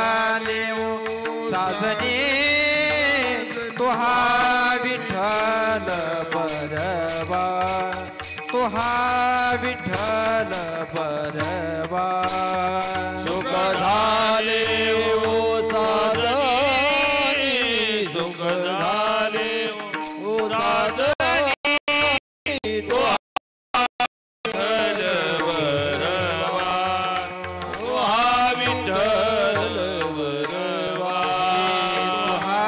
झाले साजने तुहा विठ्ठल परवा तुहा विठ्ठल परवा सुख झाले साजनी सुख झाले साजनी तुहा विठ्ठल परवा तुहा विठ्ठल परवा तुहा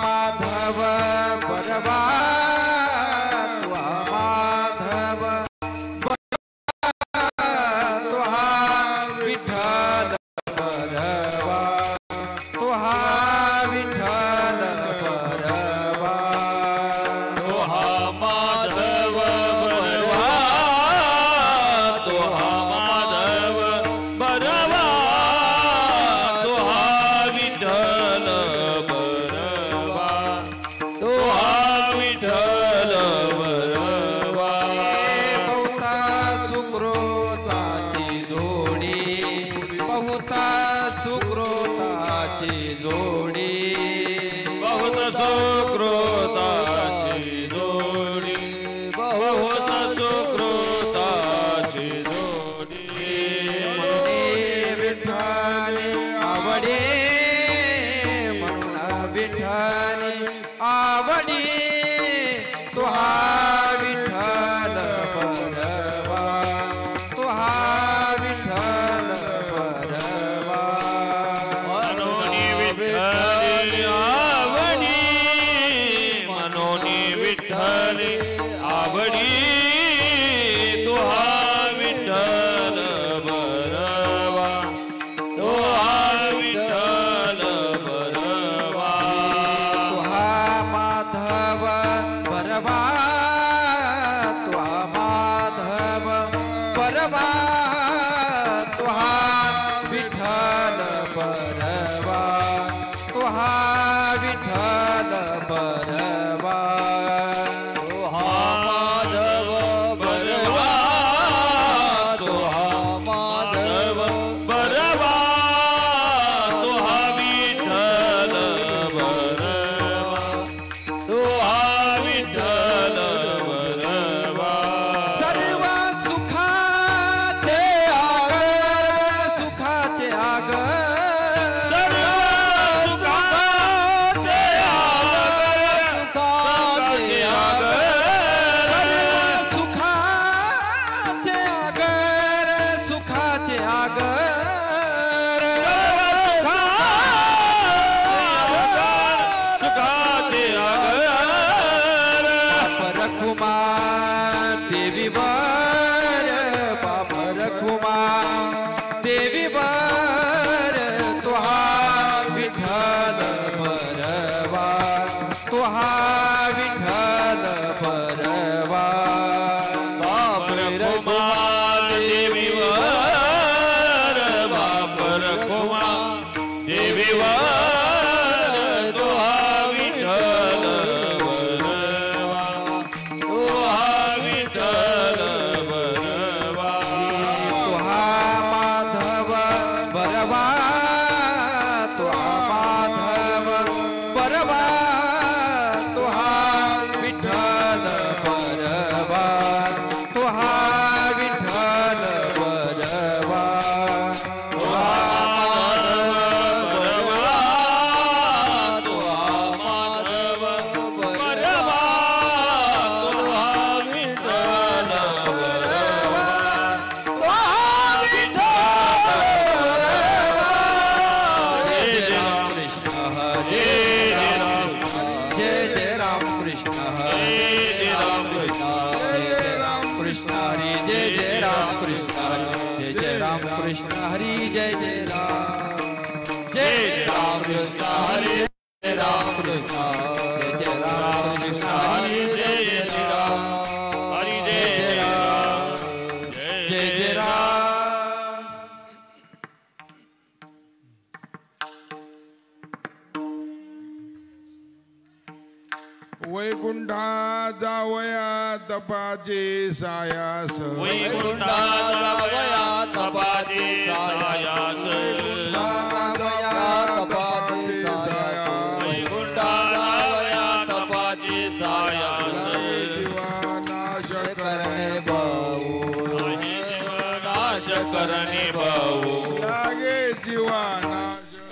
माधव परवा तुहा माधव तुहा विठ्ठल परवा तुहा विठ्ठल परवा तुहा माधव परवा तुहा माधव परवा तुहा विठ्ठल परवा तुहा विठ्ठल परवा बहुता सुकृताची जोडी बहुता सुकृताची जोडी बहुत सुकृताची जोडी बहुत सुकृताची जोडी विठ्ठल आवडे म्हणून विठ्ठल आवडे तुहा विठ्ठल परवा तुहा विठ्ठल परवा मनोनी विठ्ठल आवडी मनोनी विठ्ठल आवडी तुहा विठ्ठल परवा तुहा विठ्ठल परवा तुहा माधव परवा तुहा माधव परवा तुहा विठ्ठल परवा तुहा विठ्ठल परवा तुहा माधव परवा तुहा माधव परवा तुहा विठ्ठल परवा तुहा विठ्ठल परवा सर्व सुखाचे आगर सुखाचे आगर सर्व सुखाचे आगर सुखाचे आगर सुखाचे आगर सुखाचे आगर रखुमा देवी वर बाप रखुमा देवी वर तुहा विठ्ठल परवा तुहा विठ्ठल परवा बाप रखुमा देवीवर बाप रखुमा देवीवर तुहा विठ्ठल परवा तुहा विठ्ठल परवा तुहा माधव परवा तुहा माधव परवा तुहा विठ्ठल परवा तुहा विठ्ठल परवा तुहा माधव परवा तुहा विठ्ठल परवा तुहा कृष्ण हरी जय जय राम जय राम कृष्ण हरे राम कृष्ण जय राम कृष्ण हरी जय जय राम हरि जय राम जय जय राम वैकुंठा जावया तपाचे सायास वैकुंठा जावया तपाचे सायास जावया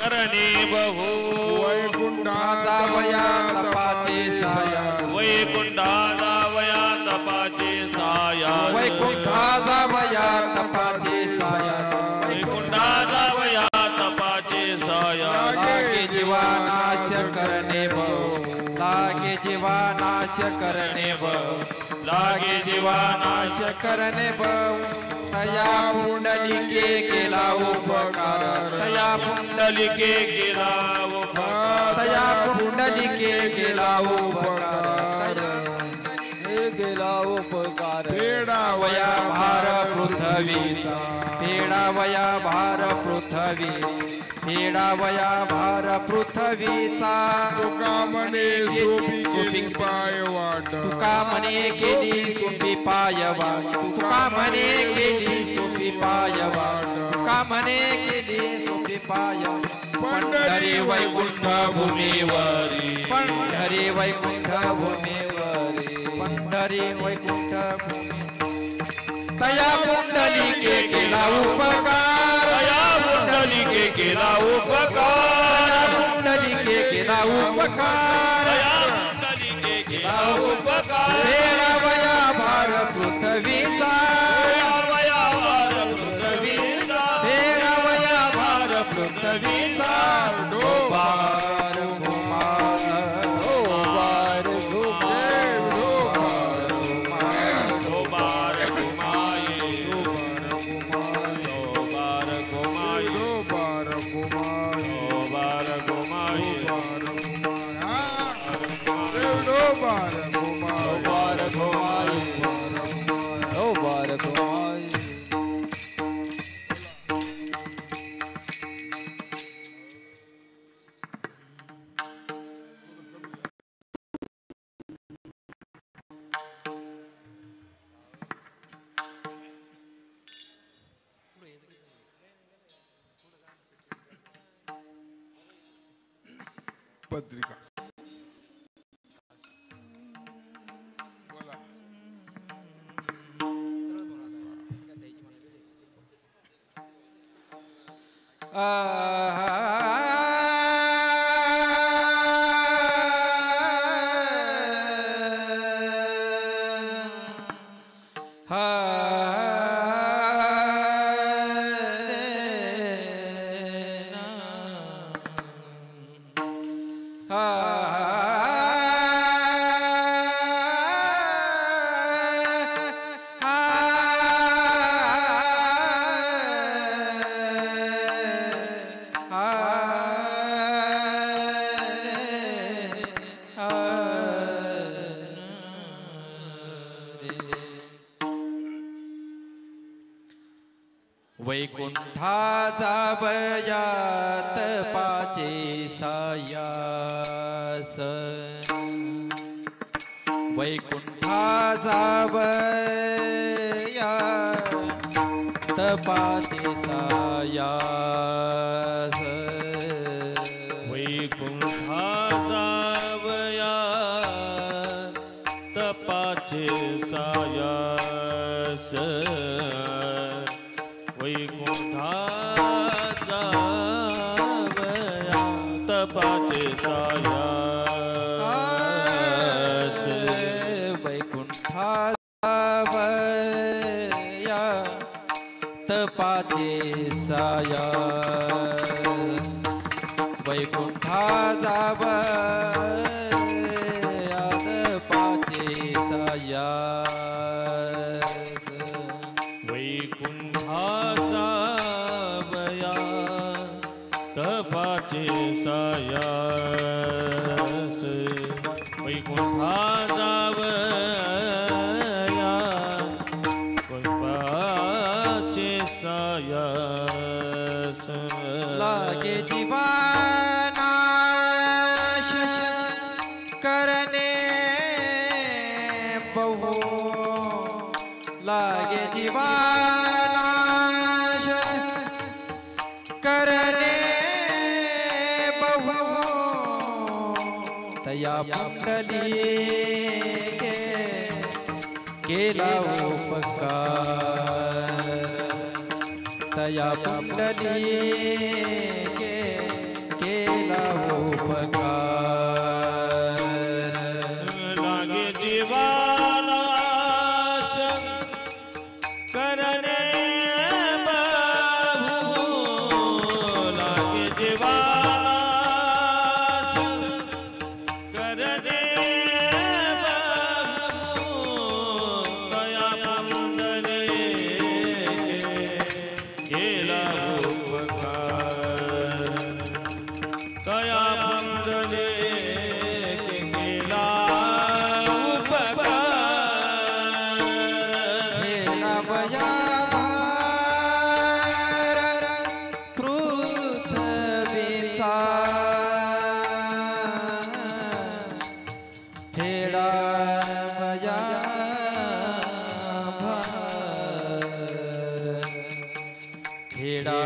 करणे बहु वैकुंठाचा वया तपाचे साया वैकुंठाचा वया तपाचे साया वैकुंठाचा वया तपाचे साया वैकुंठाचा वया तपाचे साया लागे जीवा नाश करणे बहु लागे जीवा नाश करणे बहु लागे जीवा नाश करणे बहु तया पुंडलिके केला उपकार तया पुंडलिके केला उपकार तया पुंडलिके केला उपकार केला उपकार पेडावया भार पृथ्वीचा पेडावया भार पृथ्वी पेडावया भार पृथ्वीचा तुका म्हणे सोपी पाय वाट तुका म्हणे केली सोपी पाय वाट तुका म्हणे केली सोपी पाय वाट तुका म्हणे केली सोपी पाय पंढरी वैकुंठ भूमीवरी पंढरी वैकुंठ भूमीवरी पंढरी वैकुंठ भूमी तया पुंडलिके केला उपकार तया पुंडलिके केला उपकार पुंडलिके केला उपकार तया पुंडलिके केला उपकार पेडावया भार पृथ्वीचा पेडावया भार पृथ्वीचा पेडावया भार पृथ्वीचा डोबार घुमार डोबार घुमार डोबार घुमाए डोबार घुमाए डोबार कुमार डोबार घुमाए डोबार कुमार डोबार घुमार डोबार घुमार पत्रिका बोला वैकुंठाचा बयात पाचे सायास वैकुंठाचा बयात पाचे सायास वैकुंठाचा वया तपाचे सायास वैकुंठाचा वया तपाचे सायास वैकुंठाचा वया तपाचे सायास वैकुंठाचा वया तपाचे सायास वैकुंठाचा वया तपाचे सायास वैकुंठाचा वया तपाचे सायास लागे जीवानाश करणे बहु लागे जीवानाश करणे बहु तया पुंडलिके केला उपकार तया पुंडलिके केला उपकार लागे जीवाला आश करणे बहु लागे जीवाला आश करणे बहु दया पंडरे केला उपकार दया पंडरे केला उपकार हेला बया पृथ्वीचा फेडा बया भार फेडा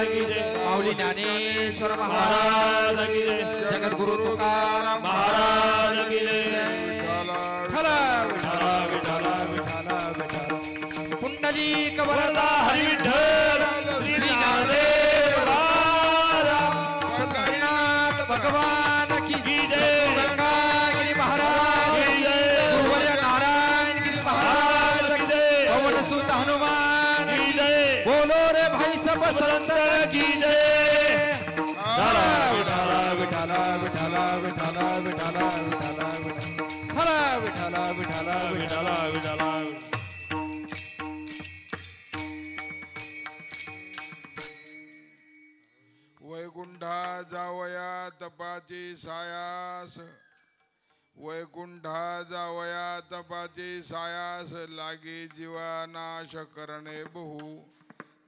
की जय माऊली ज्ञानेश्वर महाराज की जय जगद्गुरु तुकाराम महाराज की जय खला विठला विठला विठला पुंडलिक वरदा हरी विठ्ठल श्री ज्ञानदेव महाराज हरिनाथ भगवान की जय गंगागिरी महाराज की जय सूर्य नारायण गिरी महाराज की जय पवन सुत हनुमान की जय बोलो रे भाई सब संतर की जय विठला विठला विठला विठला विठला विठला हरा विठला विठला विठला विठला वैकुंठा जावया तपाची सायास वैकुंठा जावया तपाची सायास लागे जीवा नाश करणे बहु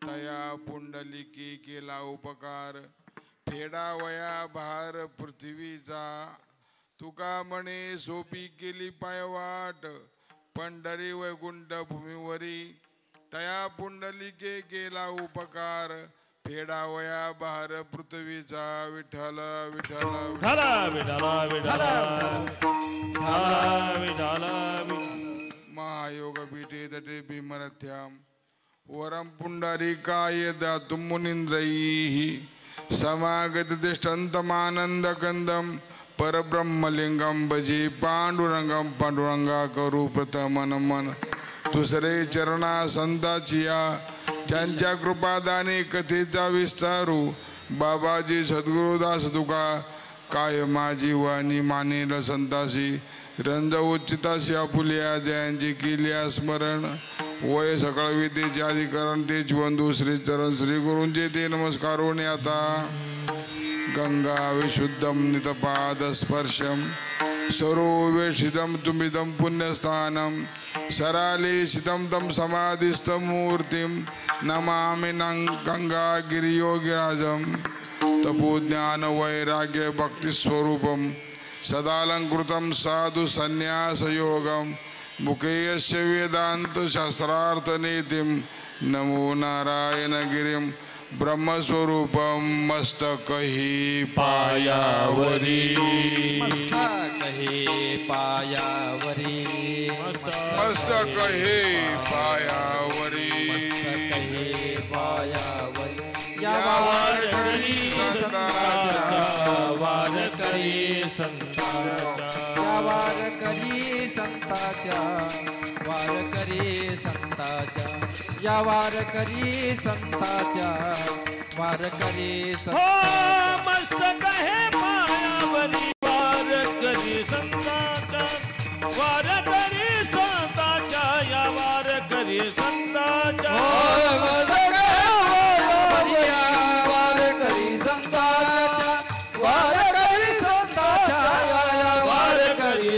तया पुंडलिकी केला उपकार फेडावया भार पृथ्वीचा तुका म्हणे सोपी केली पायवाट पंढरी वैकुंठ भूमीवरी तया पुंडलिके केला उपकार फेडावया भार पृथ्वीचा विठ्ठल विठ्ठल विठला विठला विठला विठला महायोग पीठे तटे भीमरथ्याम वरम पुंडरीकाय दातुं मुनीन्द्रैः समागत तिष्ठन्तमानन्दकन्दं परब्रह्मलिंगं भजे पांडुरंगं पांडुरंगा करू प्रथमन मन दुसरे चरणा संताची या त्यांच्या कृपादाने कथेचा विस्तारू बाबाजी सद्गुरुदास तुका काय माझी वाणी मानेल संतासी रंज उच्चिताशी आपुल्या जयांची केल्या स्मरण वय सकळ विद्येचे अधिकरण तेच बंधू श्री चरण श्री गुरूंचे ते नमस्कारोने आता गंगा विशुद्धम नितपाद स्पर्शम सरोवेशितम तुमिदम पुण्यस्थानम सरालेशितम तम समाधिस्थम मूर्तिम नमामि गंगा गिरियोगिराजम तपोज्ञान वैराग्य भक्ति स्वरूपम सदालंकृतम साधु संन्यास योगम मुखे यस्य वेदांत शास्त्रार्थ नीतिम नमो नारायण गिरिम ब्रह्मस्वरूपम मस्तकहि पायावरी मस्तकहि पायावरी मस्तकहि पायावरी पायावरी या वारकरी संतांच्या वारकरी संतांच्या वारकरी संताच्या वारकरी संताच्या या वारकरी संताच्या वारकरी हो मस्तक है पायावरी वारकरी संतांच्या वारकरी संतांच्या या वारकरी संतांच्या वारकरी संताच्या वारकरी संताच्या वारकरी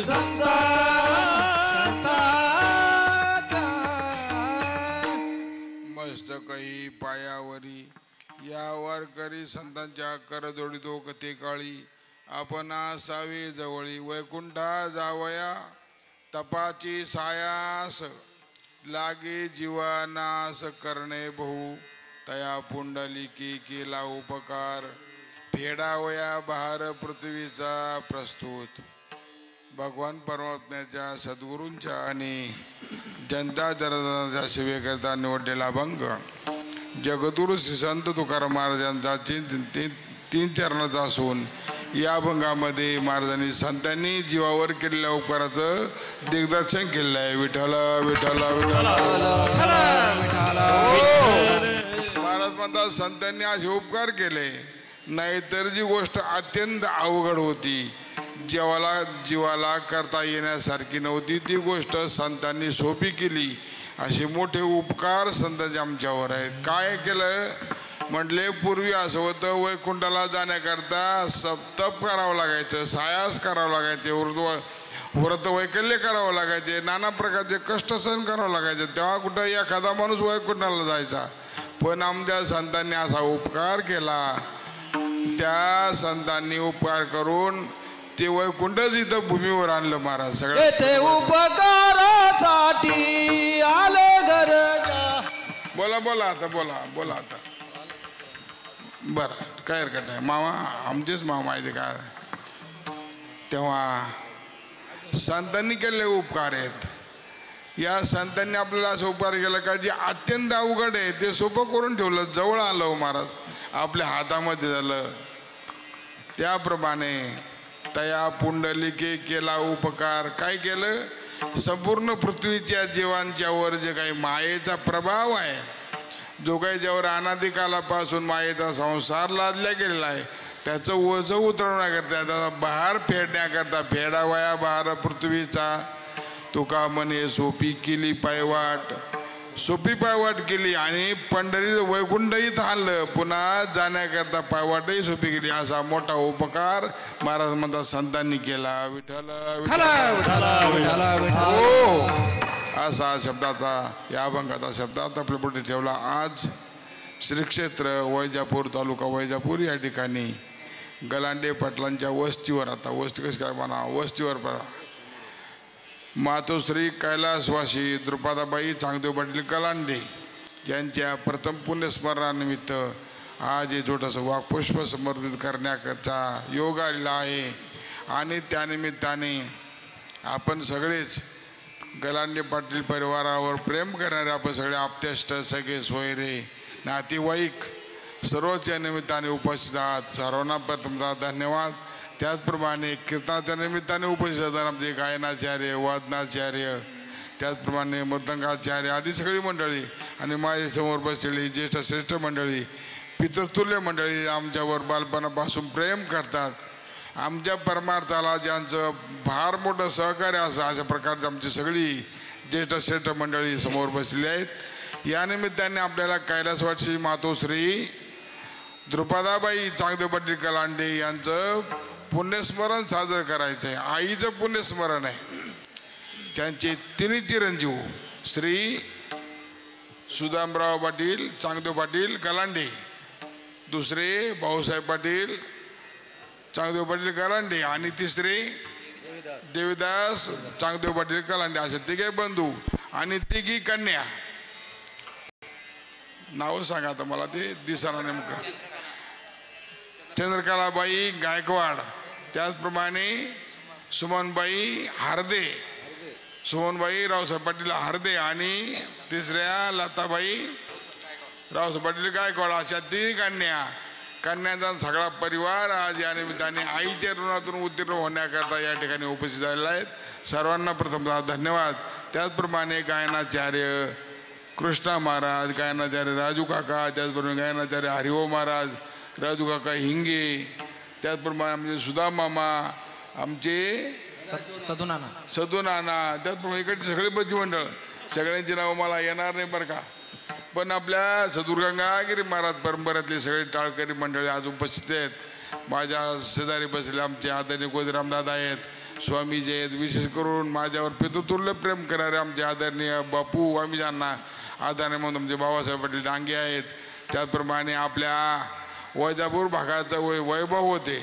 मस्तकहि पायावरी या वारकरी संतांच्या करजोडितो कथे काळी आपण असावे जवळी वैकुंठा जावया तपाची सायास लागे जीवानास करणे बहु तया पुंडलिकी केला उपकार फेडावया भार पृथ्वीचा प्रस्तुत भगवान परमात्म्याच्या सद्गुरूंच्या आणि जनता जनार्दनाच्या सेवेकरता निवडलेला अभंग जगद्गुरु श्री संत तुकाराम महाराजांचा तीन चरणाचा असून या अभंगामध्ये महाराजांनी संतांनी जीवावर केलेल्या उपकाराचं दिग्दर्शन केलेलं आहे विठ्ठल विठ्ठल विठ्ठल महाराज म्हणतात संतांनी असे उपकार केले नाहीतर जी गोष्ट अत्यंत अवघड होती जीवाला करता येण्यासारखी नव्हती ती गोष्ट संतांनी सोपी केली असे मोठे उपकार संतांचे आमच्यावर आहेत काय केलं म्हटले पूर्वी असं होतं वैकुंठाला जाण्याकरता तप करावं लागायचं सायास करावं लागायचे व्रत वैकल्य करावं लागायचे नाना प्रकारचे कष्ट सहन करावं लागायचे तेव्हा कुठं एखादा माणूस वैकुंठाला जायचा पण आमच्या संतांनी असा उपकार केला त्या संतांनी उपकार करून ते वैकुंठच इथं भूमीवर आणलं महाराज सगळं ते उपकारासाठी आले घर बोला बोला आता बोला बोला आता बरं, काय हरकत नाही. मामा आमचेच मामा आहे ते काय. तेव्हा संतांनी केलेले उपकार आहेत. या संतांनी आपल्याला असं उपकार केला का जे अत्यंत अवघड आहे ते सोपं करून ठेवलं, जवळ आलं हो महाराज, आपल्या हातामध्ये झालं. त्याप्रमाणे तया पुंडलिके केला उपकार. काय केलं? संपूर्ण पृथ्वीच्या जीवांच्या वर जे काही मायेचा प्रभाव आहे, जो काही ज्यावर अनादिकालापासून मायेचा संसार लादला गेलेला आहे, त्याचं ओझं उतरवण्याकरता, त्याचा भार फेडण्याकरता, फेडावया भार पृथ्वीचा. तुका म्हणे सोपी केली पायवाट, सोपी पायवाट केली आणि पंढरी वैकुंठही थांबलं, पुन्हा जाण्याकरता पायवाटही सोपी केली. असा मोठा उपकार महाराज म्हणतात संतांनी केला. विठ्ठल हो, असा शब्दाचा, या अभंगाचा शब्दात आपल्या पुढे ठेवला. आज श्री क्षेत्र वैजापूर, तालुका वैजापूर या ठिकाणी गलांडे पाटलांच्या वस्तीवर, आता वस्ती कशी काय म्हणा, वस्तीवर मातोश्री कैलासवासी द्रुपदाबाई चांगदेव पाटील गलांडे यांच्या प्रथम पुण्यस्मरणानिमित्त आज हे छोटंसं वाक्पुष्प समर्पित करण्याचा योग आलेला आहे. आणि त्यानिमित्ताने आपण सगळेच गलांडे पाटील परिवारावर प्रेम करणारे आपण सगळे आप्तेष्ट, सगळे सोयरे, नातेवाईक सर्वच या निमित्ताने उपस्थित आहात. सर्वांना प्रथमतः धन्यवाद. त्याचप्रमाणे कीर्तनाच्या निमित्ताने उपस्थित असतात आमचे गायनाचार्य, वादनाचार्य, त्याचप्रमाणे मृदंगाचार्य आदी सगळी मंडळी आणि माझ्यासमोर बसलेली ज्येष्ठ श्रेष्ठ मंडळी, पितृतुल्य मंडळी आमच्यावर बालपणापासून प्रेम करतात. आमच्या परमार्थाला ज्यांचं फार मोठं सहकार्य असं, अशा प्रकारची आमची सगळी ज्येष्ठ श्रेष्ठ मंडळी समोर बसलेली आहेत. या निमित्ताने आपल्याला कैलासवासी मातोश्री द्रुपदाबाई चांगदेव पाटील गलांडे यांचं पुण्यस्मरण साजरं करायचं आहे. आईचं पुण्यस्मरण आहे. त्यांचे तिन्ही चिरंजीव श्री सुदामराव पाटील चांगदेव पाटील गलांडे, दुसरे भाऊसाहेब पाटील चांगदेव पाटील गलांडे आणि तिसरे देवीदास चांगदेव पाटील गलांडे, असे तिघे बंधू आणि तिघी कन्या. नाव सांगा आता मला, ते दिसणार नेमकं. चंद्रकलाबाई गायकवाड, त्याचप्रमाणे सुमनबाई हार्दे, सुमनबाई रावसाहेब पाटील हार्दे आणि तिसऱ्या लताबाई रावसाहेब पाटील गायकवाड, अशा तीन कन्यांचा सगळा परिवार आज या निमित्ताने आईच्या ऋणातून उत्तीर्ण होण्याकरता या ठिकाणी उपस्थित झालेला आहेत. सर्वांना प्रथमतः धन्यवाद. त्याचप्रमाणे गायनाचार्य कृष्णा महाराज, गायनाचार्य राजू काका, त्याचप्रमाणे गायनाचार्य हरिओ महाराज, राजू काका हिंगे, त्याचप्रमाणे आमचे सुधा मामा, आमचे सदुनाना, त्याचप्रमाणे इकडचे सगळे बजी मंडळ, सगळ्यांची नावं मला येणार नाही बरं का, पण आपल्या सदुरगंगागिरी महाराज परंपरेतले सगळे टाळकरी मंडळी आज उपस्थित आहेत. माझ्या शेजारी बसले आमचे आदरणीय गोदरामदादा आहेत, स्वामीजी आहेत, विशेष करून माझ्यावर पितृतुल्य प्रेम करणारे आमचे आदरणीय बापू स्वामीजांना आदरणीय म्हणून आमचे बाबासाहेब पाटील डांगे आहेत. त्याचप्रमाणे आपल्या वैजापूर भागाचं वैभव होते,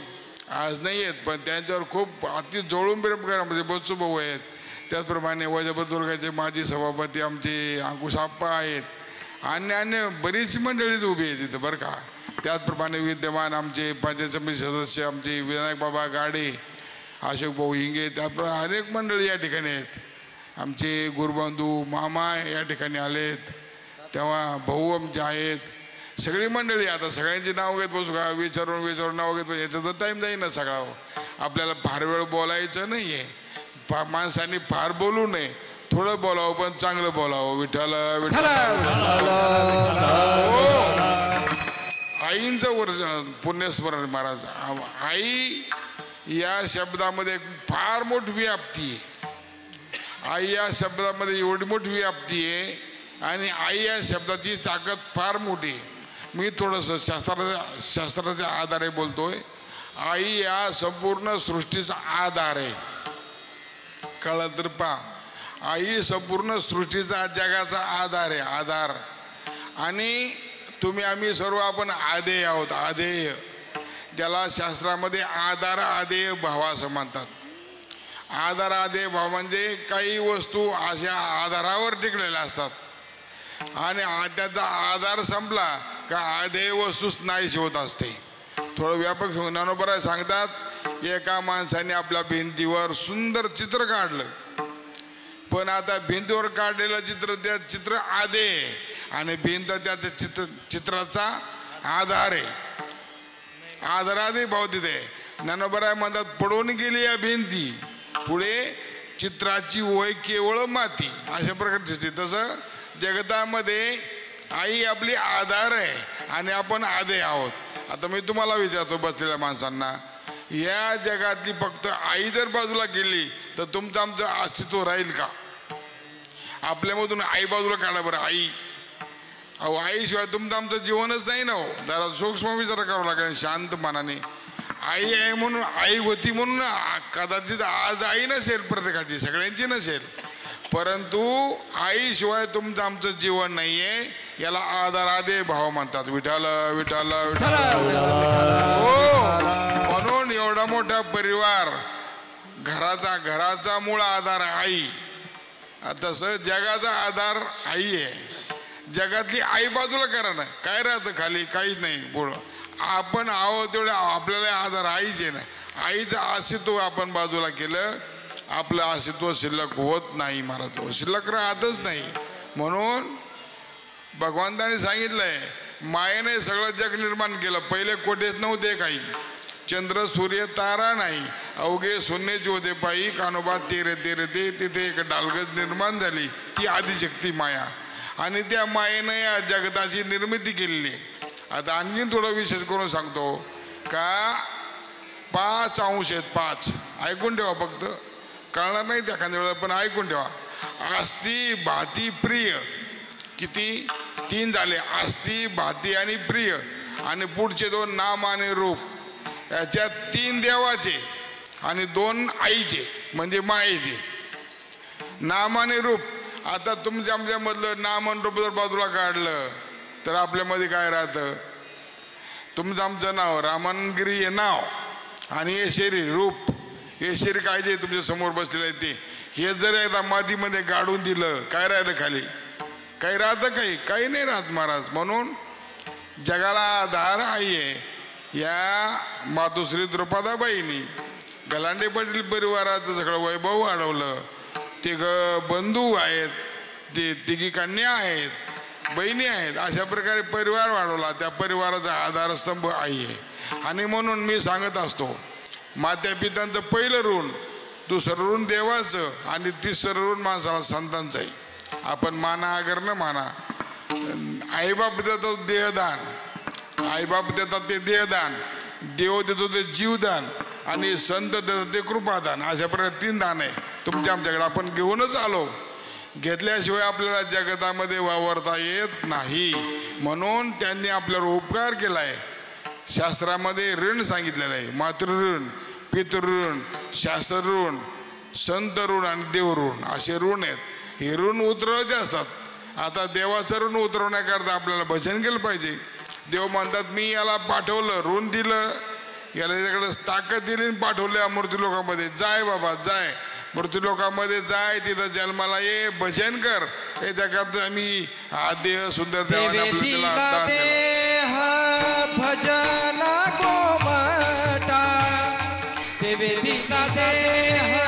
आज नाही आहेत, पण त्यांच्यावर खूप अति जवळून प्रेम करा म्हणजे बच्चू भाऊ आहेत. त्याचप्रमाणे वैजापूर दुर्गाचे माजी सभापती आमचे अंकुश आप्पा आहेत. अन्य बरीचशी मंडळी उभी आहेत तिथं बरं का. त्याचप्रमाणे विद्यमान आमचे पंचायत समिती सदस्य आमचे विनायक बाबा गाडे, अशोक भाऊ हिंगे, त्याप्रमाणे अनेक मंडळी या ठिकाणी आहेत. आमचे गुरुबंधू मामा या ठिकाणी आलेत, तेव्हा भाऊ आमचे आहेत, सगळी मंडळी. आता सगळ्यांची नाव घेत बसू का, विचारून नाव घेत बसू, याचा तर टाईम जाईल ना सगळा. आपल्याला फार वेळ बोलायचं नाही आहे, माणसांनी फार बोलू नये, थोडं बोलावं पण चांगलं बोलावं. विठ्ठल विठ्ठल. आईंचं वर्ष पुण्यस्मरण महाराज. आई या शब्दामध्ये फार मोठी व्याप्ती आहे. आई या शब्दामध्ये एवढी मोठी व्याप्ती आहे आणि आई या शब्दाची ताकद फार मोठी आहे. मी थोडंसं शास्त्राच्या आधारे बोलतोय. आई या संपूर्ण सृष्टीचा आधार आहे, कळलं तर पा. आई संपूर्ण सृष्टीचा जगाचा आधार आहे, आधार. आणि तुम्ही आम्ही सर्व आपण आधेय आहोत, आधेय, ज्याला शास्त्रामध्ये आधार आधेय भाव असं म्हणतात. आधार आधेय भाव म्हणजे काही वस्तू अशा आधारावर टिकलेल्या असतात आणि त्याचा आधार संपला का आधे वस्तूच नाहीशी होत असते. थोडं व्यापक ज्ञानोबा सांगतात एका माणसाने आपल्या भिंतीवर सुंदर चित्र काढलं, पण आता भिंतीवर काढलेलं चित्र त्या चित्र आधे आणि भिंत त्याच्या चित्राचा आधार आहे. आधारादे भाव तिथे ज्ञानोबा म्हणतात पडून गेली या भिंती पुढे चित्राची वय केवळ माती. अशा प्रकारची तसं जगतामध्ये आई आपली आधार आहे आणि आपण आधे आहोत. आता मी तुम्हाला विचारतो बसलेल्या माणसांना, या जगातली फक्त आई जर बाजूला गेली तर तुमचं आमचं अस्तित्व राहील का? आपल्यामधून आई बाजूला काढा बरं. आई, अहो आईशिवाय तुमचं आमचं जीवनच नाही ना हो. जरा सूक्ष्म विचार करावा लागेल शांत मनाने. आई आहे म्हणून, आई होती म्हणून कदाचित आज आई नसेल प्रत्येकाची, सगळ्यांची नसेल, परंतु आईशिवाय तुमचं आमचं जीवन नाहीये. याला आधारादे भाव म्हणतात. विठाल विठाल विठाल. हो, म्हणून एवढा मोठा परिवार, घराचा मूळ आधार आई. तसं जगाचा आधार आई आहे. जगातली आई बाजूला करा ना, काय राहतं खाली? काहीच नाही. पुढं आपण आहोत तेवढे आपल्याला आधार आईच आहे ना. आईचं अस्तित्व आपण बाजूला केलं, आपलं अस्तित्व शिल्लक होत नाही महाराज, शिल्लक राहतच नाही. म्हणून भगवंताने सांगितलंय मायेने सगळं जग निर्माण केलं. पहिले कोठेच नव्हते काही, चंद्र सूर्य तारा नाही, अवघे शून्यचे होते पायी. कानोबा तेरे तेरे ते तिथे एक डालगज निर्माण झाली, ती आदिशक्ती माया. आणि त्या मायेनं या जगताची निर्मिती केलेली. आता आणखीन थोडं विशेष करून सांगतो का 5 अंश आहेत. 5 ऐकून ठेवा, फक्त कळणार नाही त्या एखाद्या वेळेला पण ऐकून ठेवा. आस्ती भाती प्रिय, किती? 3 झाले. आस्ती भाती आणि प्रिय. आणि पुढचे 2 नाम आणि रूप. याच्यात 3 देवाचे आणि 2 आईचे म्हणजे मायेचे. नाम आणि रूप. आता तुमच्या आमच्यामधलं नाम आणि रूप जर बाजूला काढलं तर आपल्यामध्ये काय राहतं? तुमचं आमचं नाव रामनगिरी हे नाव आणि हे शरीर रूप. हे शरीर काय जे तुमच्या समोर बसलेलं आहे ते, हे जर एकदा मातीमध्ये गाडून दिलं काय राहिलं खाली? काही राहतं? काही नाही राहत महाराज. म्हणून जगाला आधार आई आहे. या मातोश्री द्रौपदाबाईंनी गलांडे पाटील परिवाराचं सगळं वैभव वाढवलं. 3 बंधू आहेत, ते 3 कन्या आहेत, बहिणी आहेत. अशा प्रकारे परिवार वाढवला. त्या परिवाराचा आधारस्तंभ आई आहे. आणि म्हणून मी सांगत असतो, मात्या पित्यांचं पहिलं ऋण, दुसरं ऋण देवाचं आणि तिसरं ऋण माणसाला संतांचं आहे. आपण माना अगर न माना, आईबाप देतात देहदान, आईबाप देतात ते देहदान, देव देतो ते जीवदान आणि संत देतात ते कृपादान. अशा प्रकारे 3 दान आहे तुमच्या आमच्याकडे. आपण घेऊनच आलो. घेतल्याशिवाय आपल्याला जगतामध्ये वावरता येत नाही. म्हणून त्यांनी आपल्यावर उपकार केलाय. शास्त्रामध्ये ऋण सांगितलेलं आहे. मातृऋण, पितृऋण, शास्त्र ऋण, संत ऋण आणि देवऋण असे ऋण आहेत. हे ऋण उतरवायचे असतात. आता देवाचं ऋण उतरवण्याकरता आपल्याला भजन केलं पाहिजे. देव म्हणतात मी याला पाठवलं, ऋण दिलं, याला याच्याकडे ताकद दिली आणि पाठवलं मृत्यूलोकामध्ये. जाय बाबा जाय, मृत्यूलोकामध्ये जाय, तिथं जन्माला ये, भजन कर. याच्याकरता आम्ही हा देह सुंदर देवाने आपल्याला दान दिलं. भजन गोमटा देवे दिला देह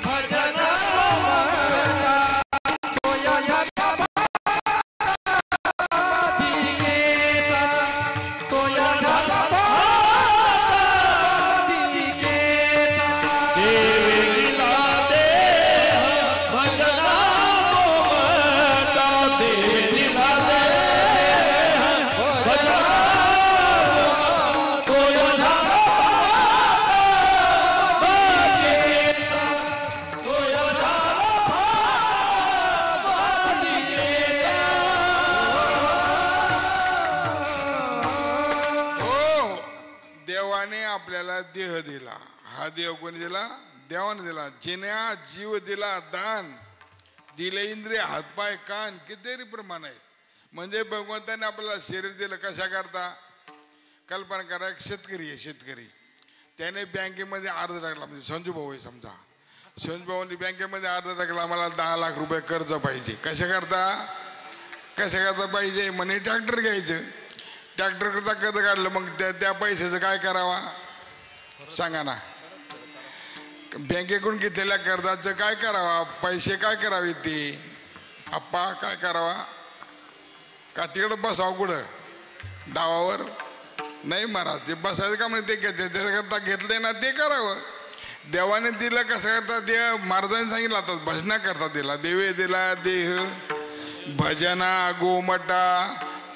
भजन गोमटा देह दिला. हा देव कोणी दिला? देवाने दिला. जिन्या जीव दिला दान, दिले इंद्रिय हातपाय कान, कितीतरी प्रमाण आहे. म्हणजे भगवंताने आपल्याला शरीर दिलं कशा करता? कल्पना करा, एक शेतकरी आहे. शेतकरी त्याने बँकेमध्ये अर्ज टाकला. म्हणजे संजू भाऊ आहे समजा, संजू भाऊनी बँकेमध्ये अर्ज टाकला, मला 10 लाख रुपये कर्ज पाहिजे. कशा करता पाहिजे? म्हणे ट्रॅक्टर घ्यायचं. ट्रॅक्टर करता कर्ज काढलं, मग त्या पैशाचं काय करावा सांगा ना. बँकेकडून घेतलेल्या कर्जाचं काय करावा, पैसे काय करावे ते आप्पा काय करावा. का तिकडं बसावं कुठं डावावर नाही महाराज, ते बसायचं का म्हणजे ते त्याच्याकरता घेतलंय ना ते करावं. देवाने दिलं कसं करता ते महाराजांनी सांगितलं आता भजना करता दिला. देवे दिला देह भजना गोमटा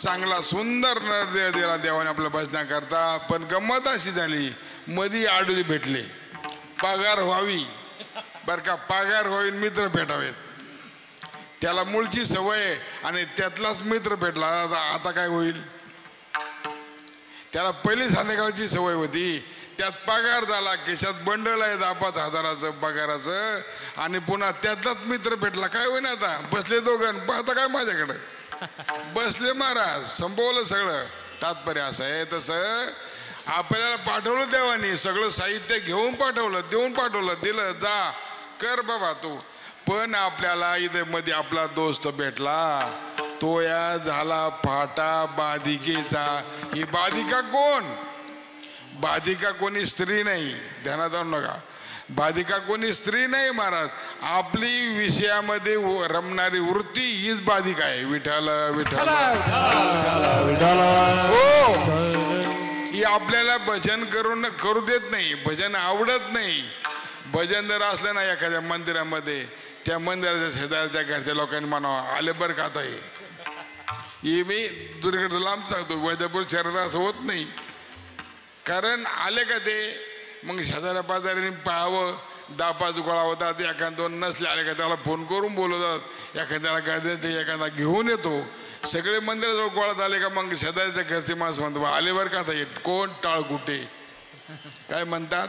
चांगला सुंदर नरदेह दिला देवाने आपल्या भजना करता. पण गंमत अशी झाली मधी आडूली भेटले, पगार व्हावी बर का, पगार व्हावी मित्र भेटावेत. त्याला मूळची सवय आणि त्यातलाच मित्र भेटला. आता काय होईल. त्याला पहिली संध्याकाळची सवय होती, त्यात पगार झाला, खिशात बंडल आहे 10,000-5,000 पगाराचं आणि पुन्हा त्यातलाच मित्र भेटला. काय होईना आता बसले दोघं, आता काय माझ्याकडं बसले महाराज संपवलं सगळं. तात्पर्य असं आहे तसं आपल्याला पाठवलं देवानी, सगळं साहित्य घेऊन पाठवलं, देऊन पाठवलं, दिलं जा कर बाबा तू. पण आपल्याला इथे मध्ये आपला दोस्त भेटला, तो या झाला फाटा बाधिकेचा. ही बाधिका कोण, बाधिका कोणी स्त्री नाही, ध्यानात आणू नका. बाधिका कोणी स्त्री नाही महाराज, आपली विषयामध्ये रमणारी वृत्ती हीच बाधिका आहे. विठ्ठल विठ्ठल हो, ही आपल्याला भजन करू देत नाही, भजन आवडत नाही. भजन जर असलं ना एखाद्या मंदिरामध्ये, त्या मंदिराच्या शेजारच्या घरच्या लोकांनी म्हणावं आले बरं का. आता हे मी दुर्गड लांब सांगतो, वैजापूर शहरात असं होत नाही. कारण आले का ते मग शेजाऱ्या पाजाऱ्यांनी पाहावं, 10-5 गोळा होतात, एखाद 2 नसले आले का त्याला फोन करून बोलवतात, एखाद्याला गाडी ते एखादा घेऊन येतो. सगळे मंदिराजवळ गोळा झाले का मग शेजाऱ्याच्या घरचे माणसं म्हणतो आले बरं का. आता कोण टाळकुटे काय म्हणतात,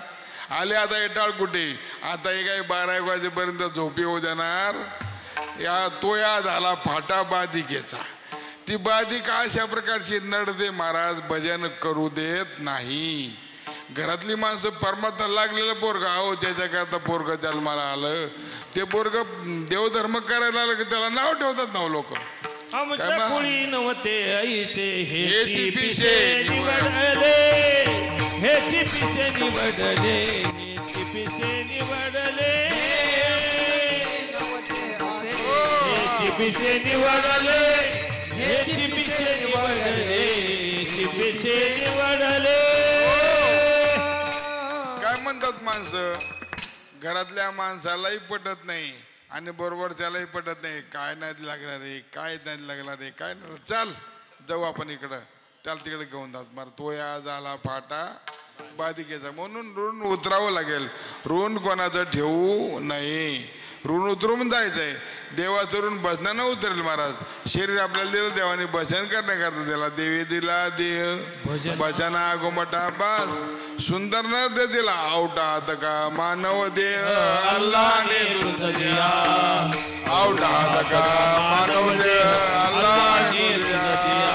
आले आता हे टाळकुटे. आता हे काय 12-1 वाजेपर्यंत झोपी येऊ देणार. या तो या झाला फाटा बाधिकेचा. ती बाधिका अशा प्रकारची नडते महाराज, भजन करू देत नाही. घरातली माणसं परमात्मा लागलेलं पोरग अहो, ज्याच्याकरता पोरग जन्माला आलं ते पोरग देवधर्म करायला आलं की त्याला नाव ठेवतात नाव लोक. आमच्या कुळी नव्हते ऐसे हेची पिशे निवडले, हेची पिशे निवडले, हेची पिशे निवडले, हेची पिशे निवडले, हेची पिशे निवडले, हेची पिशे निवडले. काय म्हणतात माणसं, घरातल्या माणसालाही पटत नाही आणि बरोबर त्यालाही पटत नाही. काय नाही लागणार रे, काय नाही लागणार रे, काय नाही, चाल जाऊ आपण इकडं, त्याला तिकडे घेऊन जात मार. तो या झाला फाटा बाधिकेचा. म्हणून ऋण उतरावं लागेल. ऋण कोणाचं ठेवू नये, ऋण उतरून जायचंय. देवाचं ऋण भजनानं उतरेल महाराज. शरीर आपल्याला दिलं देवाने, भजन करण्याकरता दिला. देवी दिला देह भजना गोमटा बास, सुंदर नर दिला आवटात का मानव देह अल्लाने दिला. आवटात का मानव देह अल्लाने दिला.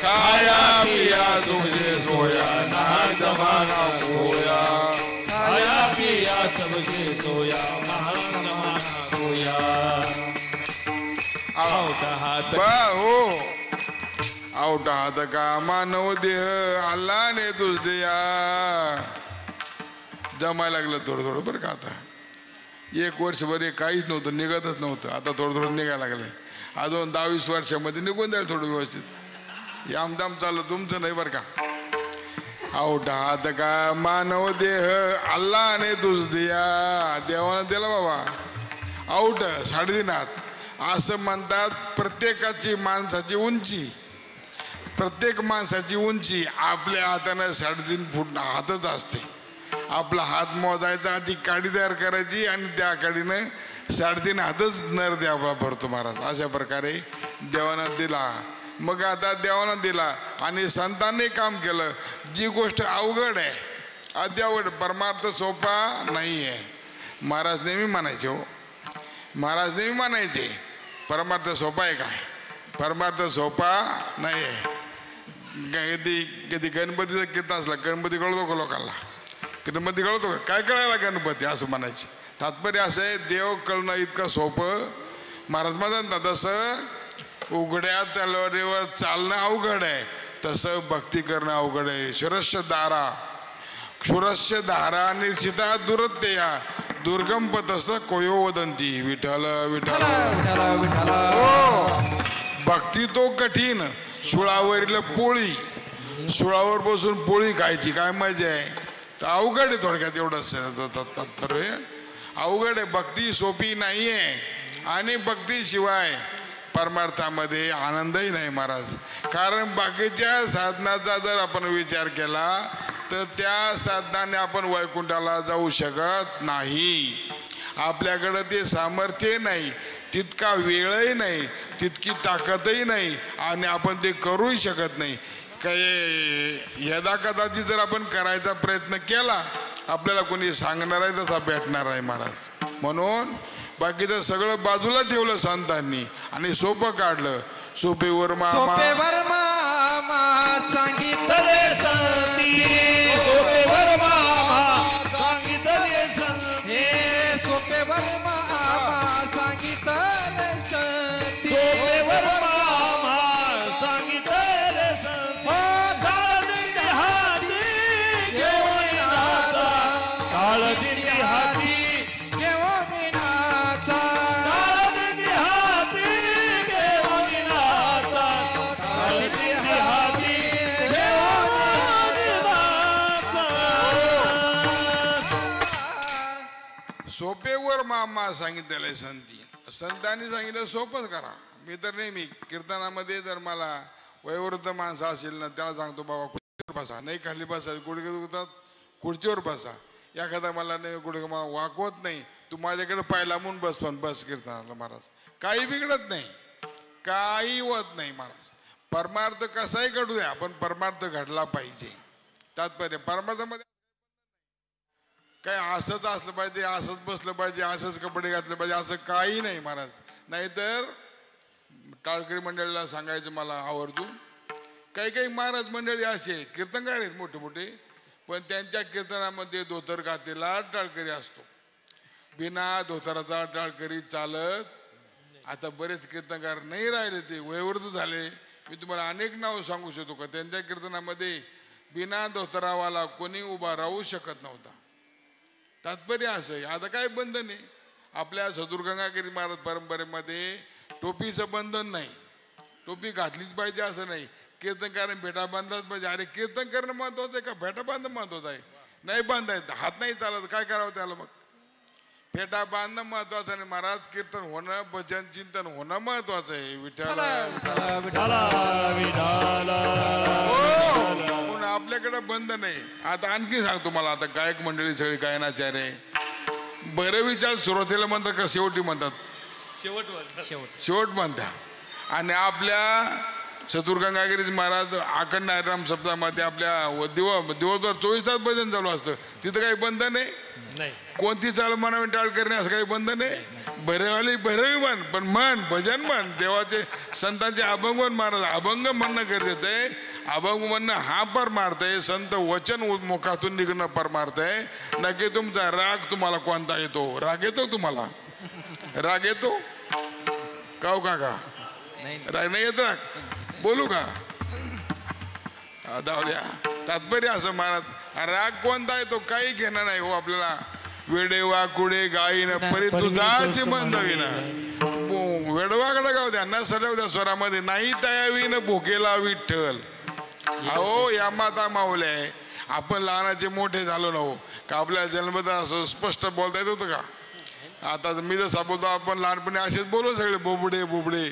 खाया पिया तुझे सोया ना जमाना होया, खाया पिया सबसे सोया महान जमाना होया. हो आवटा हात का मानव देह अल्लाने तुझ दिया. जमायला लागलं थोडं थोडं बरं का. आता 1 वर्षभर हे काहीच नव्हतं, निघतच नव्हतं. आता थोडं थोडं निघायला लागलंय. अजून 10-20 वर्षामध्ये निघून जाईल थोडं व्यवस्थित. यामदाम चाललं तुमचं नाही बरं का. आवटा हात का मानव देह अल्लाने तुझ दिया. देवानं दिला बाबा आवट 3.5 हात. असं म्हणतात प्रत्येकाची माणसाची उंची, प्रत्येक माणसाची उंची आपल्या हातानं 3.5 फूट हातच असते. आपला हात मोजायचा, आधी काडी तयार करायची आणि त्या काडीनं 3.5 हातच नर द्यावा भरतो महाराज. अशा प्रकारे देवानं दिला. मग आता देवानं दिला आणि संतांनी काम केलं. जी गोष्ट अवघड आहे, अद्यावड परमार्थ सोपा नाही आहे. महाराज नेहमी म्हणायचे हो, महाराज नेहमी म्हणायचे परमार्थ सोपा आहे काय, परमार्थ सोपा नाही आहे. कधी कधी गणपतीचा कीर्तन असला, गणपती कळतो का लोकांना, गणपती कळतो का, काय कळायला गणपती असं म्हणायचे. तात्पर्य असं आहे देव कळणं इतकं सोपं. महाराज म्हणतात ना तसं उघड्या तलवारीवर चालणं अवघड आहे, तसं भक्ती करणं अवघड आहे. क्षुरस्य धारा सीता दुरत्या दुर्गम पथस कोयो वदंती. विठ्ठल विठ्ठल. भक्ती तो कठीण सुळावरील पोळी. सुळावर बसून पोळी खायची काय मजा आहे. तर अवघड आहे थोडक्यात एवढंच तात्पर्य. अवघड आहे. भक्ती सोपी नाही आहे आणि भक्तीशिवाय परमार्थामध्ये आनंदही नाही महाराज. कारण बाकीच्या साधनाचा जर आपण विचार केला तर त्या साधनाने आपण वैकुंठाला जाऊ शकत नाही. आपल्याकडं ते सामर्थ्य नाही, तितका वेळही नाही, तितकी ताकदही नाही आणि आपण ते करूही शकत नाही. काही यदा कदाचित जर आपण करायचा प्रयत्न केला आपल्याला कोणी सांगणार आहे तसा भेटणार आहे महाराज. म्हणून बाकीचं सगळं बाजूला ठेवलं संतांनी आणि सोपं काढलं. सोपेवर मामा सांगितले संती. सोपेवर मामा सांगितले संती. सोपेवर मामा सांगितले संती. सोपेवर मामा सांगितले संती. काळजीने हाती घेऊन नाचा. काळजीने हाती घेऊन नाचा. काळजीने हाती घेऊन नाचा. काळजीने हाती सोपेवर मामा सांगितलेलं संती. संतांनी सांगितलं सोपंच करा. मी तर नेहमी कीर्तनामध्ये जर मला वयोवृद्ध माणसं असेल ना त्याला सांगतो बाबा खुर्चीवर बसा. नाही खाली बसा, गुडघे दुखतात खुर्चीवर बसा. एखादा मला नाही गुडघे मला वाकवत नाही तू माझ्याकडे पाय लांबून बस पण बस कीर्तनाला महाराज. काही बिघडत नाही, काही होत नाही महाराज. परमार्थ कसाही घडू द्या पण परमार्थ घडला पाहिजे. तात्पर्य परमार्थामध्ये काय असंच असलं पाहिजे, असंच बसलं पाहिजे, असंच कपडे घातले पाहिजे असं काही नाही महाराज. नाहीतर टाळकरी मंडळीला सांगायचं मला आवर्जून. काही काही महाराज मंडळी असे कीर्तनकार आहेत मोठे मोठे पण त्यांच्या कीर्तनामध्ये धोतर घातलेला टाळकरी असतो. बिना धोतराचा टाळकरी चालत. आता बरेच कीर्तनकार नाही राहिले, ते वयोवृद्ध झाले. मी तुम्हाला अनेक नावं सांगू शकतो का त्यांच्या कीर्तनामध्ये बिना धोतरावाला कोणी उभा राहू शकत नव्हता. तात्पर्य असं आहे. आता काय बंधन आहे आपल्या सदुरगंगागिरी महाराज परंपरेमध्ये. टोपीचं बंधन नाही, टोपी घातलीच पाहिजे असं नाही. कीर्तनकाराने भेटा बांधलाच पाहिजे. अरे कीर्तन करणं महत्वाचं आहे का भेटा बांधणं महत्वाचं आहे? नाही बांधायचं, हात नाही चालत, काय करावं त्याला मग? फेटा बांधणं महत्वाचं नाही महाराज. कीर्तन होणं, भजन चिंतन होणं महत्वाचं आहे. विठ्ठल म्हणून आपल्याकडे बंधन आहे. आता आणखी सांगतो मला. आता गायक मंडळी सगळी गायनाचार्य बरं विचार सुरुवातीला म्हणतात का शेवटी म्हणतात? शेवट म्हणतात. आणि आपल्या चतुर्गंगागिरी महाराज अखंड हरिनाम सप्ताहामध्ये आपल्या दिवसभर 24 तास भजन चालू असतं. तिथं काही बंधन आहे? कोणती चाल म्हणावी टाळ करणे असं काही बंधन आहे? भैरवाली भैरवी म्हण पण म्हण, भजन म्हण, देवाचे संतांचे अभंग महाराज अभंग म्हणणं गरजेचं आहे. अभंग म्हणणं हा परमार्थ आहे. संत वचन मुखातून निघणं परमार्थ आहे. नक्की तुमचा राग तुम्हाला कोणता येतो? राग येतो तुम्हाला? राग येतो का हो काका? राग नाही येत? राग बोलू का? जाऊ द्या. तात्पर्य असं महाराज राग कोणता येतो काही घेणं नाही हो आपल्याला. वेडे वाकुडे गाईन परी तुझाची बंधवीन. वेडवाकडे गाव द्या न सलव द्या स्वरामध्ये नाही तयावीन भोकेला विठ्ठल. अहो या माता माऊले आपण लहानाचे मोठे झालो ना हो का? आपल्या जन्मता असं स्पष्ट बोलता येत होतं का? आता मी जसा बोलतो आपण लहानपणी असेच बोलू सगळे बोबडे बोबडे.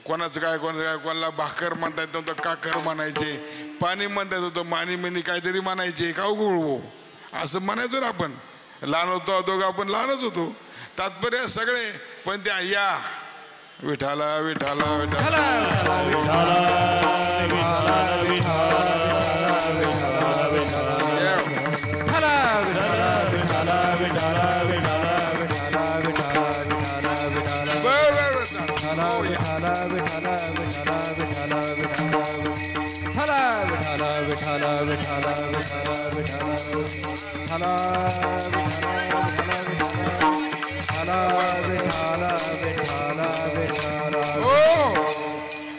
कोणाचं काय कोणाचं काय. कोणाला भाकर म्हणता येत नव्हतं काकर म्हणायचे. पाणी म्हणता येत होतं मानी मिनी काहीतरी म्हणायचे का गुळवो असं म्हणायचो ना आपण. लहान होतो दोघं आपण लहानच होतो. तात्पर्य सगळे पण त्या या विठाला विठाला विठाला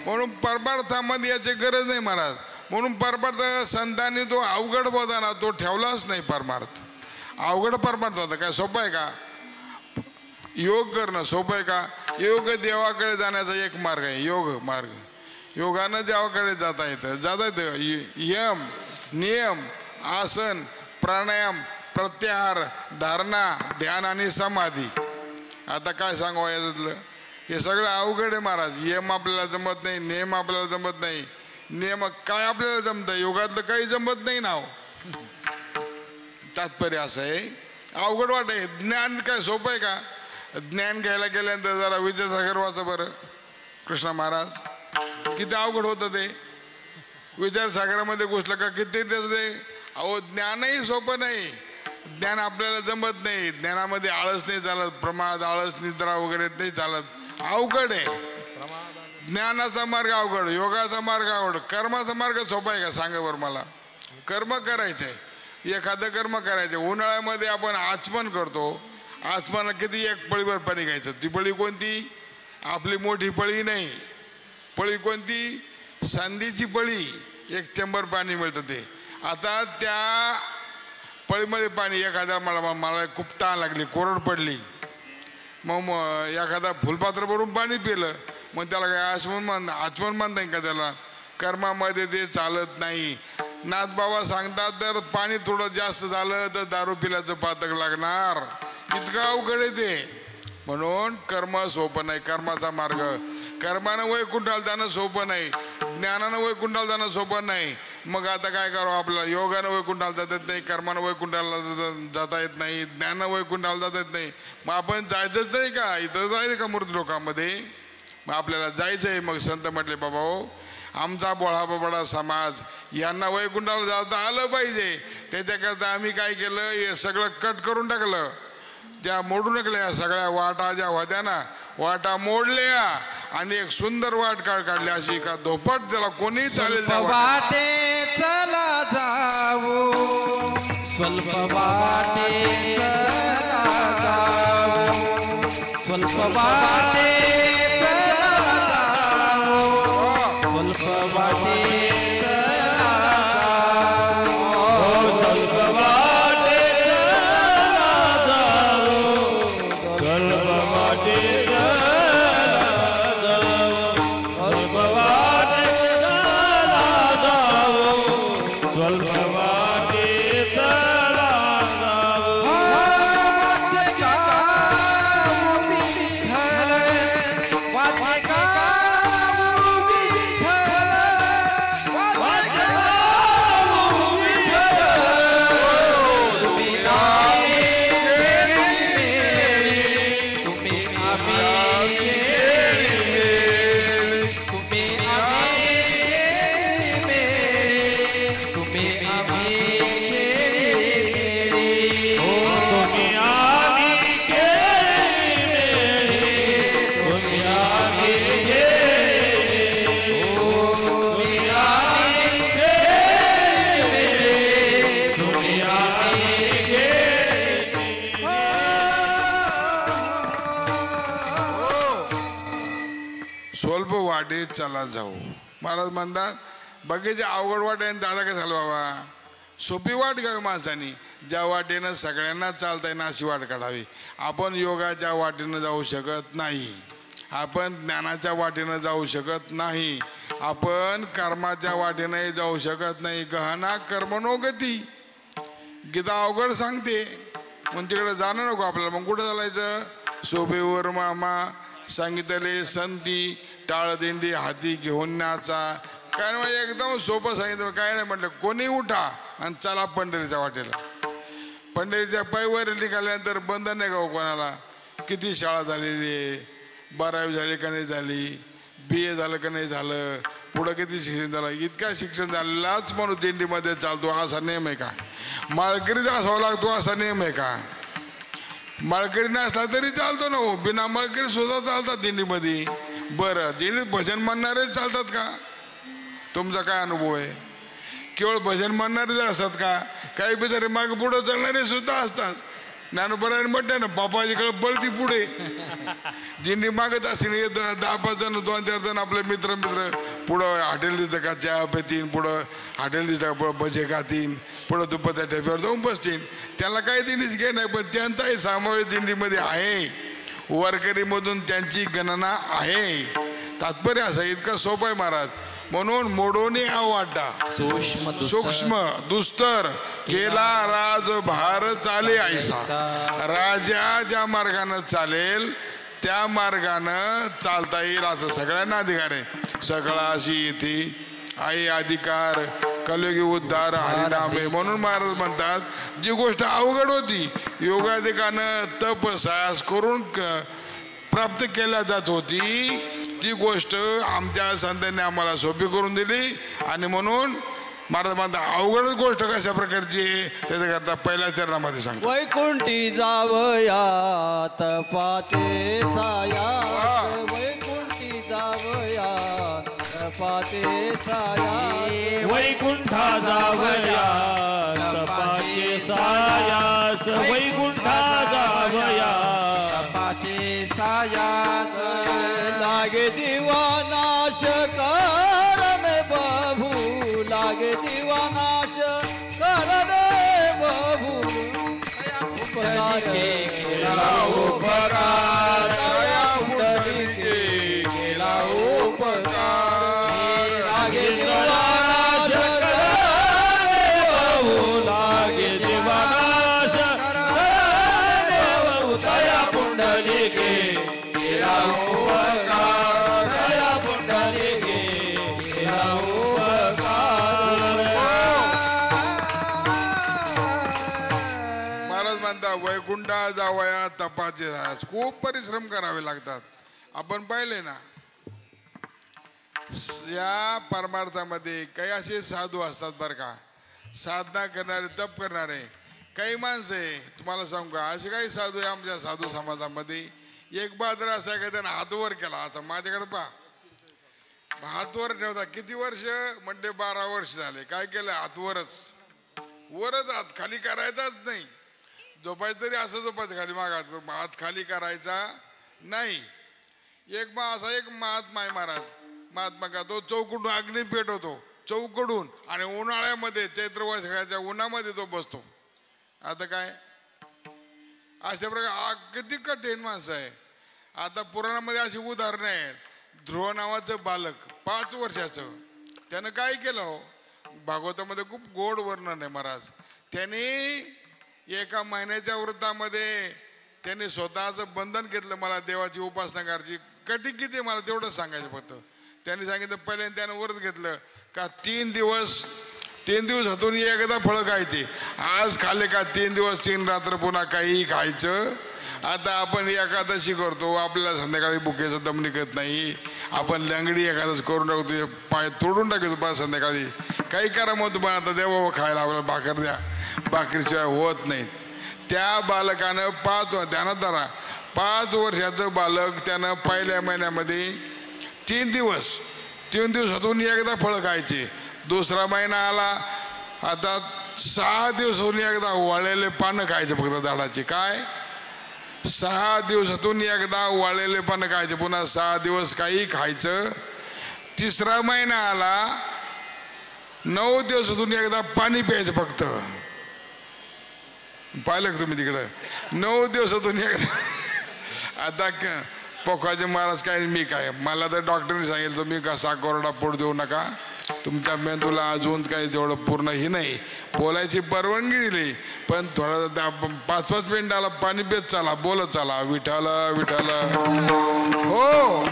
म्हणून परमार्थामध्ये याची गरज नाही महाराज. म्हणून परमार्थ संतांनी तो अवघड बोधा ना तो ठेवलाच नाही. परमार्थ अवघड परमार्थ होता. काय सोपं आहे का? योग करणं सोपं आहे का? योग देवाकडे जाण्याचा एक मार्ग आहे. योग मार्ग. योगानं देवाकडे जाता येतं. यम नियम आसन प्राणायाम प्रत्याहार धारणा ध्यान आणि समाधी. आता काय सांगू याच्यातलं? हे सगळं अवघड आहे महाराज. यम आपल्याला जमत नाही, नियम आपल्याला जमत नाही. नियम काय आपल्याला जमतं? योगातलं काही जमत नाही ना. तात्पर्य असं आहे अवघड वाटत. ज्ञान काय सोपं आहे का? ज्ञान घ्यायला गेल्यानंतर जरा विद्यासागर वाचा बरं. कृष्ण महाराज किती अवघड होतं ते. विचारसागरामध्ये घुसलं का किती ते. अहो ज्ञानही सोपं नाही. ज्ञान आपल्याला जमत नाही. ज्ञानामध्ये आळस नाही चालत. प्रमाद आळस निद्रा वगैरे नाही चालत. अवघड आहे. ज्ञानाचा मार्ग अवघड, योगाचा मार्ग अवघड. कर्माचा मार्ग सोपा आहे का? सांगा बरं मला. कर्म करायचं आहे. एखादं कर्म करायचं. उन्हाळ्यामध्ये आपण आचमन करतो. आचमन किती? एक पळीवर पाणी घ्यायचं. ती पळी कोणती? आपली मोठी पळी नाही. पळी कोणती? संधीची पळी. एक चेंबर पाणी मिळतं ते. आता त्या पळीमध्ये पाणी एखाद्या मला खूप तहान लागली, कोरड पडली, मग एखादा फुलपात्र भरून पाणी पिलं, मग त्याला काय आचमन मानता का त्याला? कर्मामध्ये ते चालत नाही. नाथबाबा सांगतात जर पाणी थोडं जास्त झालं तर दारू पिल्याचं पातक लागणार. इतकं अवघड आहे ते. म्हणून कर्म सोपं नाही. कर्माचा मार्ग. कर्मानं वैकुंठाला जाणं सोपं नाही. ज्ञानानं वैकुंठाला जाणं सोपं नाही. मग आता काय करावं? आपल्याला योगानं वैकुंठाला जाता येत नाही, कर्मानं वैकुंठाला जाता येत नाही, ज्ञानानं वैकुंठाला जाता येत नाही. मग आपण जायचंच नाही का? इथं जायचं का मूर्त लोकांमध्ये? मग आपल्याला जायचं आहे. मग संत म्हटले बाबा हो आमचा बोळाबोबडा समाज यांना वैकुंठाला जाता आलं पाहिजे. त्याच्याकरता आम्ही काय केलं? हे सगळं कट करून टाकलं. त्या मोडून टाकल्या सगळ्या वाटा ज्या होत्या ना, वाटा मोडल्या आणि एक सुंदर वाट काढली. अशी का धोपट त्याला कोणी चालेल. वाटे चला जाऊ, स्वल्प वाटे चला जाऊ, स्वल्प वाटे चला जाऊ, स्वल्प वाटे स्वल्प वाटे चला जाऊ. महाराज म्हणतात बघायचे अवघड वाट आहे. दादा काय झालं बाबा? सोपी वाट घ्यावी माणसानी. ज्या वाटेनं सगळ्यांना चालता येईल अशी वाट काढावी. आपण योगाच्या वाटेनं जाऊ शकत नाही. आपण ज्ञानाच्या वाटेनं जाऊ शकत नाही. आपण कर्माच्या वाटेनंही जाऊ शकत नाही. गहना कर्मणो गती. गीता अवघड सांगते. मग तिकडे जाणं नको आपल्याला. मग कुठं चालायचं? शोभेवर मामा सांगितले संती टाळदिंडी हाती घेऊन न्याचा. काय म्हणजे एकदम सोपं सांगितलं. काय नाही म्हटलं कोणी उठा आणि चला पंढरीच्या वाटेला. पंढरीच्या पायवर निघाल्यानंतर बंधन नाही का कोणाला? किती शाळा झालेली आहे, 12वी झाली का नाही झाली, BA झालं का नाही झालं, पुढं किती शिक्षण झालं, इतका शिक्षण झालेलाच म्हणून दिंडीमध्ये चालतो असा नियम आहे का? माळकरीचा असावा लागतो असा नियम आहे का? माळकरी नसला तरी चालतो ना. बिना माळकरी सुद्धा चालतात दिंडीमध्ये. बरं दिंडीत भजन म्हणणारे चालतात का? तुमचा काय अनुभव आहे? केवळ भजन म्हणणारे असतात का? काही बिचारे मागे पुढं चालणारे सुद्धा असतात. ज्ञानोबराने म्हटलं ना बापाजीकडे बळती पुढे दिंडी मागत असतील 10-5 जण 2-4 जण आपले मित्र पुढं हॉटेल दिसतं का चहा पितीन, पुढं हॉटेल दिसतं का पुढं भजे खातीन, पुढं दुपारच्या टेप्यावर जाऊन बसतील. त्याला काही दिंडीच घे नाही, पण त्यांचाही समावेश दिंडीमध्ये आहे. वारकरीमधून त्यांची गणना आहे. तात्पर्य असं इतकं सोपं आहे महाराज. म्हणून मोडोनी आवाटा सूक्ष्म दुस्तर केला राज भार चाले ऐसा. राजा ज्या मार्गानं चालेल त्या मार्गानं चालता येईल असं सगळ्यांना अधिकार आहे. सगळाशी येथे आई अधिकार कलयुगी उद्धार हरिनामे. म्हणून महाराज म्हणतात जी गोष्ट अवघड होती योगाधिकानं तप साहस करून प्राप्त केल्या जात होती ती गोष्ट आमच्या संतांनी आम्हाला सोपी करून दिली. आणि म्हणून महाराज म्हणतात अवघड गोष्ट कशा प्रकारची आहे त्याच्याकरता पहिल्या चरणामध्ये सांगतो. वैकुंठी जावया तपाचे सायास, वैकुंठी जावया तपाचे सायास, वैकुंठा जावया तपाचे सायास, वैकुंठा जावया तपाचे सायास. लागे जीवानाश कारण बाबू, लागे जीवानाश कारण बाबू. उपकार केला उपकार, केला उपकार. लागे जीवानाश बाबू, लागे जीवानाश बाबू. दया पुंडलिके केला उपकार, दया पुंडलिके केला उपकार. महाराज म्हणता वैकुंठा जावया तपाचे साहस. खूप परिश्रम करावे लागतात. आपण पाहिले ना या परमार्थामध्ये काही असे साधू असतात बरं का, साधना करणारे तप करणारे काही माणसं आहे. तुम्हाला सांगू का असे काही साधू आहे आमच्या साधू समाजामध्ये. एक बहादर असा का त्यानं हातवर केला. आता माझ्याकडे पहा हातवर ठेवता किती वर्ष म्हणजे 12 वर्ष झाले. काय केलं हातवरच, वरच हात खाली करायचाच नाही. झोपायचं तरी असं झोपायचं खाली माग हात करून, हात खाली करायचा नाही. एक असा एक महात्मा आहे महाराज. महात्मा का तो चौकडून अग्नी पेटवतो चौकडून आणि उन्हाळ्यामध्ये चैत्र वैशाखाच्या उन्हामध्ये तो बसतो. आता काय अशा प्रकार किती कठीण माणसं आहे. आता पुराणामध्ये अशी उदाहरणं आहेत. ध्रुव नावाचं बालक 5 वर्षाचं त्यानं काय केलं हो, भागवतामध्ये खूप गोड वर्णन आहे महाराज. त्याने एका महिन्याच्या व्रतामध्ये त्याने स्वतःचं बंधन घेतलं. मला देवाची उपासना करायची. कठीण किती मला तेवढंच सांगायचं फक्त. त्यांनी सांगितलं पहिल्यांदा त्यानं व्रत घेतलं का 3 दिवसातून एकदा फळं खायची. आज खाल्ले का 3 दिवस 3 रात्र पुन्हा काही खायचं. आता आपण एकादशी करतो, आपल्याला संध्याकाळी भुकेचं दम निघत नाही. आपण लंगडी एकादश करून टाकतो, पाय तोडून टाकतो बा संध्याकाळी. काही करा मग तुम्हाला आता देवा खायला आपल्याला भाकर द्या, भाकरीशिवाय होत नाही. त्या बालकानं 5 वर्षाचं बालक त्यानं पहिल्या महिन्यामध्ये 3 दिवसातून एकदा फळं खायचे. दुसरा महिना आला आता 6 दिवसातून एकदा वाळलेले पानं खायचे फक्त झाडाची. काय 6 दिवसातून एकदा वाळलेले पानं खायचे, पुन्हा 6 दिवस काही खायचं. तिसरा महिना आला 9 दिवसातून एकदा पाणी प्यायचं फक्त. पाहिलं का तुम्ही तिकडं 9 दिवसातून एकदा. आता पोखाचे महाराज काय मी काय, मला तर डॉक्टरने सांगितलं तुम्ही कसा कोरडा पोट देऊ नका, तुमच्या मेंदूला अजून काही जेवढं पूर्ण ही नाही. बोलायची परवानगी दिली पण थोडा 5-5 मिनिटाला पाणी पेत चाला, बोलत चाला विठ्ठल विठ्ठल. हो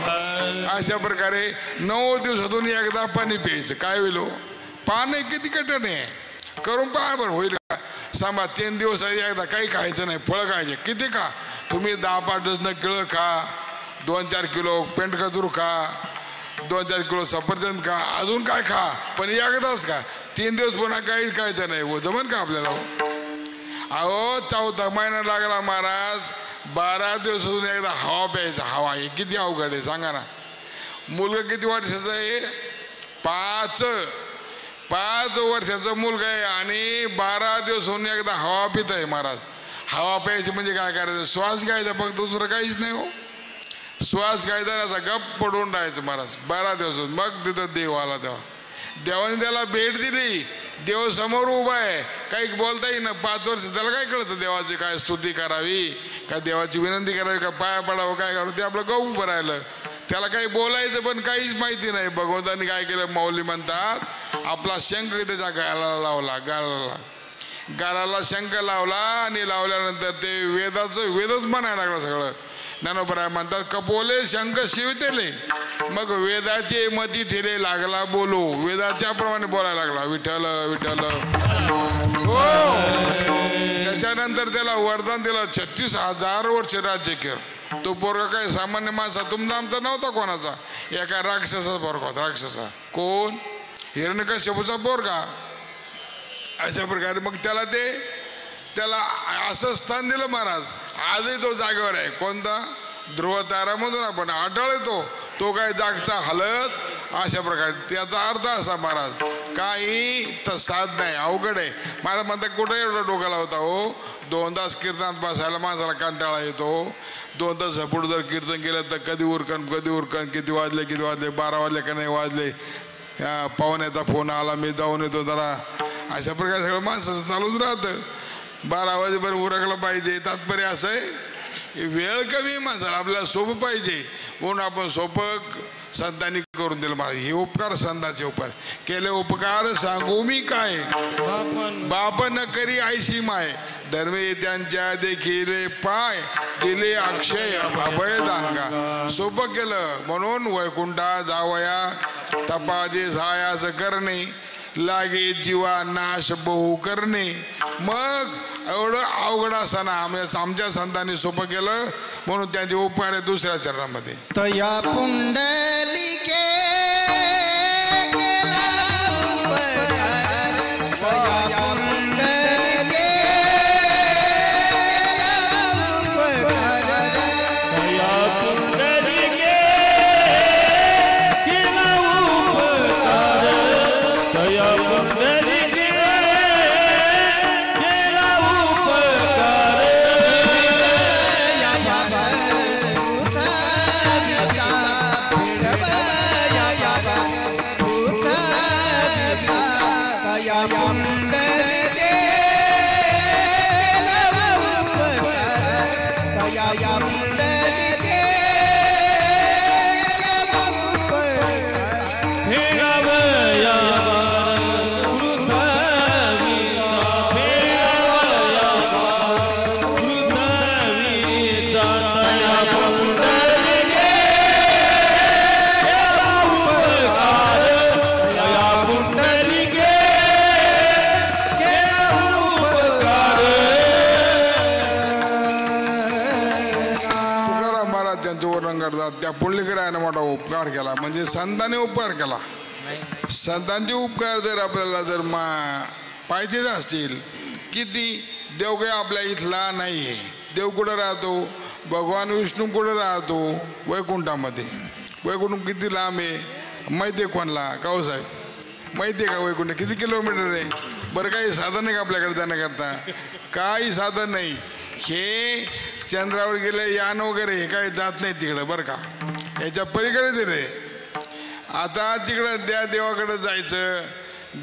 अशा प्रकारे 9 दिवसातून एकदा पाणी प्यायचं. काय होईल पाणी किती कठीण आहे, करून पहा बरं होईल का. सांगा 3 दिवस एकदा काही खायचं नाही, फळं खायचे. किती खा तुम्ही 10-5 डझन केळं खा, 2-4 किलो पेंट खजूर खा, 2-4 किलो सफरचंद खा, अजून काय खा, पण एकदाच खा. 3 दिवस पुन्हा काहीच खायचं नाही. हो जमन का आपल्याला. अहो 4था महिना लागला महाराज, 12 दिवसातून एकदा हवा प्यायचा. हवा हे किती अवघड आहे सांगा ना. मुलगा किती वर्षाचा आहे, 5 वर्षाचा मुलगा आहे आणि 12 दिवसातून एकदा हवा पित आहे महाराज. हवा प्यायची म्हणजे काय करायचं, श्वास घ्यायचा फक्त, दुसरं काहीच नाही हो. श्वास घ्यायचा असा गप्प पडून राहायचं महाराज 12 दिवस. मग तिथं देव आला. तेव्हा देवाने त्याला भेट दिली. देव समोर उभा आहे, काही बोलता येईना. 5 वर्ष त्याला काय कळतं देवाची काय स्तुती करावी, काय देवाची विनंती करावी, का पाया पडावं, काय करावं. ते आपलं गहू उभं राहिलं. त्याला काही बोलायचं पण काहीच माहिती नाही. भगवंतांनी काय केलं, माऊली म्हणतात आपला शंख त्याच्या गालाला लावला. गालाला शंख लावला आणि लावल्यानंतर ते वेदच म्हणायला लागला सगळं. ज्ञानोबराय म्हणतात कपोले शंख शिवतेले, मग वेदाचे मती ठेले लागला बोलो. वेदाच्या प्रमाणे बोलायला लागला विठ्ठल विठ्ठल. हो. त्याच्यानंतर त्याला वरदान दिलं, 36,000 वर्ष राज्य केलं. तो पोरगा काय सामान्य माणसा तुमचा आमचा नव्हता कोणाचा, एका राक्षसाचा पोरगा होता. राक्षसा कोण, हिरण्यकश्यपूचा पोरगा. अशा प्रकारे मग त्याला असं स्थान दिलं महाराज. आजही तो जागेवर आहे. कोणता, ध्रुव तारामधून आपण आढळतो तो काय जागचा हलत. अशा प्रकारे त्याचा अर्थ असा महाराज, काही तर साध नाही, अवघड आहे. मला म्हणतात कुठं एवढा डोका लावता हो. 2 तास कीर्तनात बसायला माणसाला कंटाळा येतो. 2 तास झपूड जर कीर्तन केलं तर कधी उरकन, किती वाजले 12 वाजले का नाही वाजले, पाहुण्याचा फोन आला मी जाऊन येतो जरा. अशा प्रकारे सगळं माणसाचं चालूच राहतं. 12 वाजेपर्यंत उरकलं पाहिजे. तात्पर्य असं आहे वेळ कमी माणसाला, आपल्याला सोपं पाहिजे म्हणून आपण सोपं संतांनी करून दिलं महाराज. हे उपकार संतांचे उपकार केले. उपकार सांगू मी काय, बाप न करी आयशी माय, धर्मे त्यांच्या देखील पाय, दिले अक्षय अभयदान का. सोपं केलं म्हणून वैकुंठा जावया, तपाजे सायास करणे, लागे जीवा नाश बहु करणे. मग एवढं अवघड असताना आमच्या संतांनी सोपं केलं म्हणून त्यांचे उपकार आहे दुसऱ्या चरणामध्ये. तया पुंडलिके त्या पुंडलिकरायाने मोठा उपकार केला. म्हणजे संतांनी उपकार केला. संतांचे उपकार जर आपल्याला जर पाहिजेच असतील, किती देव काही आपल्या इथला नाही आहे. देव कुठं राहतो, भगवान विष्णू कुठं राहतो, वैकुंठामध्ये. वैकुंठ किती लांब आहे माहिती आहे कोणाला, काहो साहेब माहिती आहे का वैकुंठ किती किलोमीटर आहे. बरं काही साधन नाही का आपल्याकडे जाण्याकरता, काही साधन नाही. हे चंद्रावर गेले यान वगैरे हे काही जात नाही तिकडं बरं का, याच्या पलीकडे ते रे. आता तिकडं त्या देवाकडे जायचं.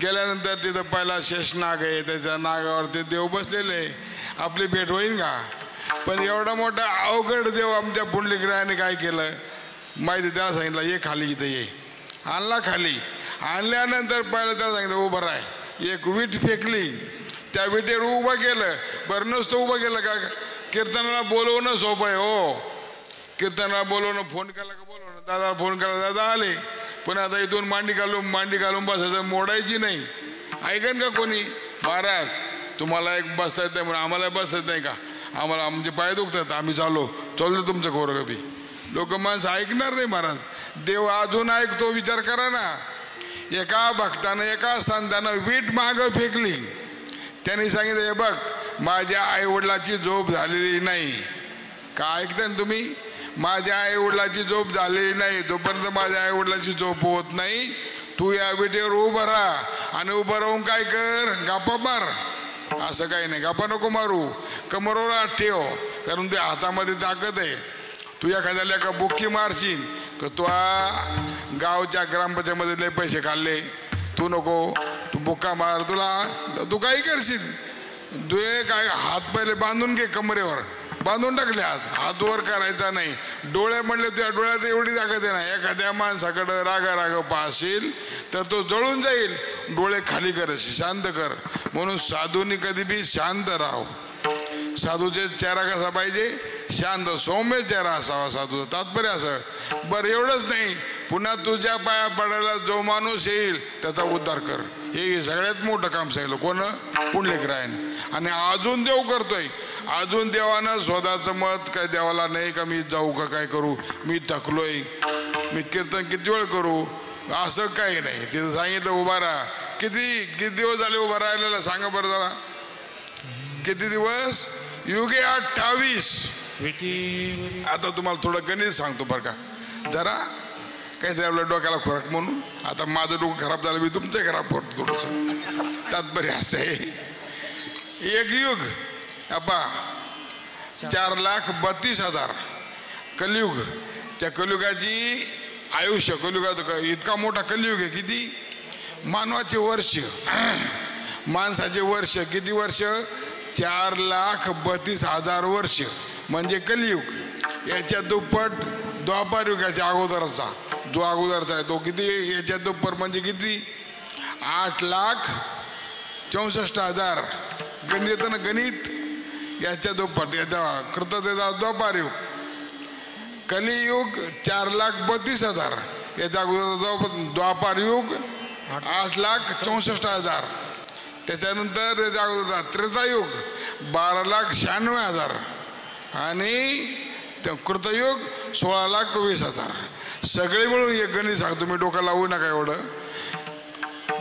गेल्यानंतर तिथं पहिला शेषनाग आहे, त्याच्या नागावर ते देव बसलेले. आपली भेट होईल का. पण एवढा मोठा अवघड देव आमच्या पुंडलिकरायाने काय केलं माहिती, त्याला सांगितलं ये खाली इथं ये. आणला खाली. आणल्यानंतर पहिलं त्याला सांगितलं उभं राह. एक वीट फेकली, त्या विटेवर उभं केलं. बरं नुसतं उभं केलं का, कीर्तनाला बोलवणं सोपं आहे हो. कीर्तनाला बोलवणं, फोन केला का बोलवणं, दादा फोन केला दादा आले. पण आता इथून मांडी घालून बसायचं, मोडायची नाही. ऐकन का कोणी, महाराज तुम्हाला एक बसता येत नाही म्हणून आम्हाला बसत नाही का, आम्हाला आमचे पाय दुखतात आम्ही चालतो तुमचं खोरं कधी. लोक माणसं ऐकणार नाही महाराज. देव अजून ऐकतो, विचार करा ना. एका भक्तानं एका संतानं वीट मागं फेकली. त्यांनी सांगितलं हे बघ माझ्या आईवडिलाची झोप झालेली नाही. का ऐकता ना तुम्ही, माझ्या आईवडिलाची झोप झालेली नाही. जोपर्यंत माझ्या आईवडिलाची झोप होत नाही तू या विटेवर उभं राहा. आणि उभं राहून काय कर, गप्पा मार. असं काही नाही, गप्पा नको मारू. कमरोवर हात ठेव, कारण तुझ्या हातामध्ये ताकद आहे. तू एखाद्याला का बुक्की मारशील का तू गावच्या ग्रामपंचायतीमध्ये लय पैसे खाल्ले, तू नको, तू बुक्का मार, तू काही करशील. तुझे काय हात पहिले बांधून घे, कमरेवर बांधून टाकले हात वर करायचा नाही. डोळे म्हणले तुझ्या डोळ्यात एवढी ताकद आहे ना, एखाद्या माणसाकडं राग पाहशील तर तो जळून जाईल. डोळे खाली कर, शांत कर. म्हणून साधूंनी कधी बी शांत राहाव. साधूचे चेहरा कसा पाहिजे? शांत सौम्य चेहरा असावा साधूचा. तात्पर्य असं. बरं एवढंच नाही, पुन्हा तुझ्या पाया पडायला जो माणूस येईल त्याचा उद्धार कर. हे सगळ्यात मोठं काम सांगितलं. कोण? पुंडलिकरायाने. आणि अजून देव करतोय. अजून देवानं स्वतःचं मत काय देवाला नाही का मी जाऊ का काय करू, मी थकलोय, मी कीर्तन किती वेळ करू, असं काही नाही. तिथं सांगितलं उभा राहा. किती दिवस झाले उभा राहिलेला सांगा बरं जरा. किती दिवस? युगे 28. आता तुम्हाला थोडं गणित सांगतो बरं का, जरा काहीतरी आपल्या डोक्याला खोराक म्हणून. आता माझं डोकं खराब झालं, मी तुमचं खराब करतो थोडंसं. तात्पर्य असं आहे, एक युग अप्पा 4,32,000 कलियुग. त्या कलियुगाची आयुष्य, कलियुगात इतका मोठा कलियुग आहे. किती? मानवाचे वर्ष, माणसाचे वर्ष किती वर्ष? 4,32,000 वर्ष म्हणजे कलियुग. याच्या दुप्पट द्वापार युगाच्या अगोदरचा, जो अगोदरचा आहे तो किती? याच्या दुप्पट म्हणजे किती? 8,64,000. गणित ना गणित. याच्या दुप्पट याचा कृतज्ञता द्वापार युग. कलियुग 4,32,000. याच्या अगोदर द्वापार युग 8,64,000. त्याच्यानंतर त्याच्या अगोदर त्रेतायुग 12,96,000 आणि कृतयुग 16,20,000. सगळे मिळून एक गणित सांगतो, मी डोका लावू नका एवढं.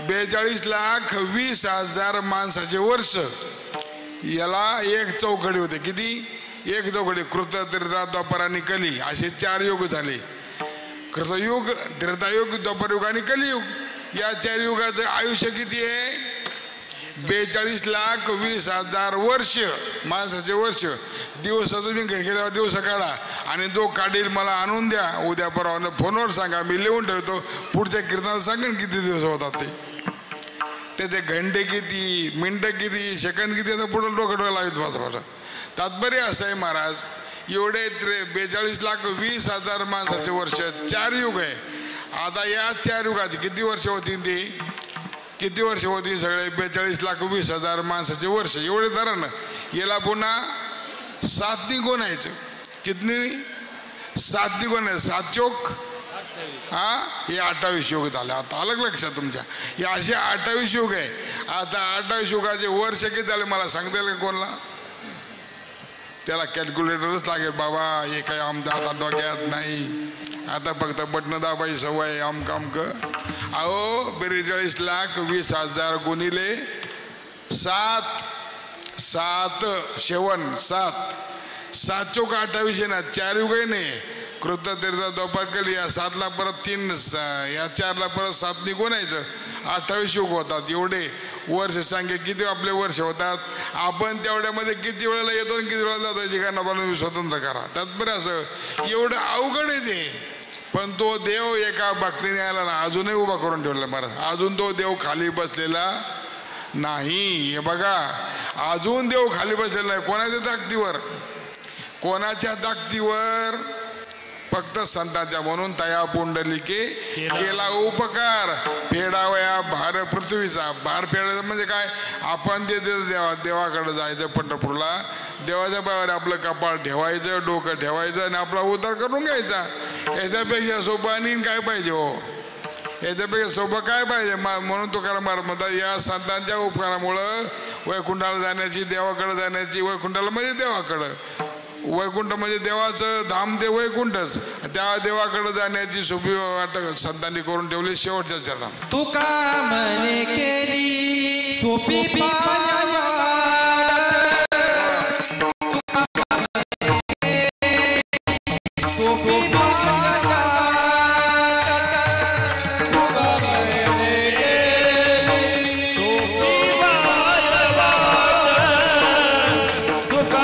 42,20,000 माणसाचे वर्ष. याला एक चौकडी होते. किती? एक चौकडी. कृत, त्रेता, द्वापर आणि कली असे 4 युग झाले. कृतयुग, त्रेतायुग, द्वापरयुग आणि कलियुग. या 4 युगाचं आयुष्य किती आहे? 42,20,000 वर्ष माणसाचे वर्ष. दिवस तुम्ही घरी गेल्यावर दिवस काढा आणि जो काढील मला आणून द्या. उद्या परवा फोनवर सांगा, मी लिहून ठेवतो. पुढच्या कीर्तनाला सांगेन किती दिवस होतात ते. त्याचे घंटे किती, मिनटं किती, सेकंद किती, पुढं डोकं लावत बसा. तात्पर्य असं आहे महाराज, एवढे 42,20,000 माणसाचे वर्ष, 4 युग आहे. आता या 4 युगाची किती वर्ष होती? ती किती वर्ष होती? सगळे 42,20,000 माणसाचे वर्ष. एवढे धरा ना. याला पुन्हा 7 गुणायचं. किती? 7 गुण आहे. 7 चोक हे 28 युग झाले. आता अलग लक्षात तुमच्या. हे असे 28 युग आहे. आता 28 युगाचे वर्ष किती झाले मला सांगता येईल का कोणाला? त्याला कॅल्क्युलेटरच लागेल बाबा. हे काही आमच्या आता डोक्यात नाही. आता फक्त बटणं दाबायची सवय आमक. अहो 42,20,000 गुणिले 7 शेवण 7 चोक 28 ना. 4 युग आहे नाही. कृत, तीर्थ, द्वापर, कली. या 7ला परत 3, या 4ला परत 7 गुणायचं. 28 युग होतात. एवढे वर्ष सांगे किती आपले वर्ष होतात. आपण तेवढ्यामध्ये किती वेळेला येतो आणि किती वेळेला जातो याची गणना बनवून स्वतंत्र करा. तात्पर्य असं एवढं अवघड आहे ते. पण तो देव एका भक्तीने आला ना, अजूनही उभा करून ठेवला महाराज. अजून तो देव खाली बसलेला नाही. हे बघा, अजून देव खाली बसलेला नाही. कोणाच्या ताकदीवर? कोणाच्या ताकदीवर? फक्त संतांच्या. म्हणून तया पुंडलिके केला उपकार, फेडावया भार पृथ्वीचा. भार फेडायचं म्हणजे काय? आपण जे देवाकडे जायचं पंढरपूरला, देवाच्या पायावर आपलं कपाळ ठेवायचं, डोकं ठेवायचं आणि आपला उद्धार करून घ्यायचा. याच्यापेक्षा सोपं आणि काय पाहिजे हो? याच्यापेक्षा सोपं काय पाहिजे? म्हणून तुकाराम महाराज म्हणतात, या संतांच्या उपकारामुळं वैकुंठाला जाण्याची, देवाकडे जाण्याची, वैकुंठाला म्हणजे देवाकडं, वैकुंठ म्हणजे देवाचं धाम, ते वैकुंठच. त्या देवाकडे जाण्याची सोपी वाट संतांनी करून ठेवली शेवटच्या चरणात. तुका म्हणे केली सोपी तुका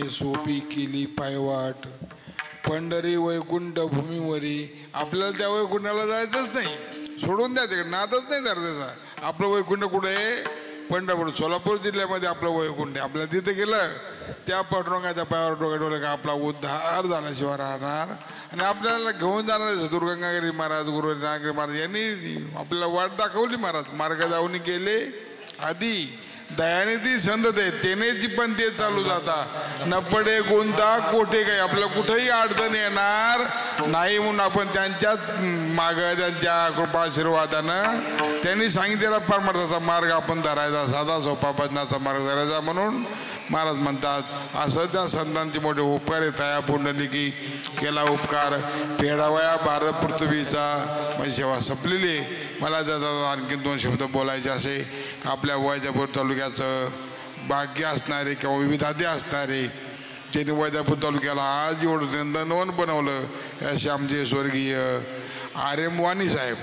सोपी केली पायवाट पंढरी वैकुंठ भूमीवरी. आपल्याला त्या वैकुंठाला जायचंच नाही, सोडून द्या तिकडे, नादच नाही तर त्याचा. आपलं वैकुंठ कुठे आहे? पंढरपूर, सोलापूर जिल्ह्यामध्ये आपलं वैकुंठ आहे. आपल्याला तिथे गेलं त्या पांडुरंगाच्या पायावर डोक्या डोळे का आपला उद्धार झाल्याशिवाय राहणार. आणि आपल्याला घेऊन जाणारे चतुर्गंगागिरी महाराज, गुरु नागरी महाराज यांनी आपल्याला वाट दाखवली. महाराज मार्ग जाऊन गेले आधी दयाने ती संत आहे तेनेची पण ते चालू जाता न पडे कोणता कोठे काही. आपल्याला कुठेही अडचण येणार नाही म्हणून आपण त्यांच्याच माग त्यांच्या कृपाशीर्वादानं त्यांनी सांगितलेला परमार्थाचा मार्ग आपण धरायचा, साधा सोपा भजनाचा मार्ग धरायचा. म्हणून महाराज म्हणतात असं त्या संतांचे मोठे उपकार आहे. तया पुंडलिकी केला उपकार फेडावया भारत पृथ्वीचा. माझी सेवा संपलेली. मला त्याचा आणखीन 2 शब्द बोलायचे असे. आपल्या वैजापूर तालुक्याचं भाग्य असणारे किंवा विविधादी असणारे त्यांनी वैजापूर तालुक्याला आज एवढं नंदनवन बनवलं. असे आमचे स्वर्गीय RM वाणी साहेब,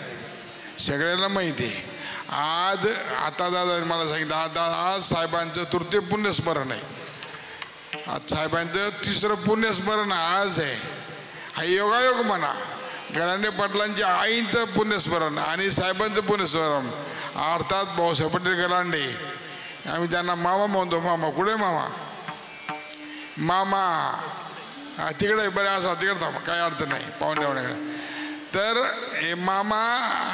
सगळ्यांना माहिती आहे. आज आता दादा मला सांगितलं आज साहेबांचं तृतीय पुण्यस्मरण आहे. आज साहेबांचं तिसरं पुण्यस्मरण आज आहे. हा योगायोग म्हणा. गरांडे पाटलांच्या आईंचं पुण्यस्मरण आणि साहेबांचं पुण्यस्मरण, अर्थात भाऊसाहेब पटेल गरांडे. आम्ही त्यांना मामा म्हणतो. मामा कुठे मामा? मामा तिकडे बरे असा तिकडे थांबा, काही अडचण नाही पाहुण्याकडे. तर हे मामा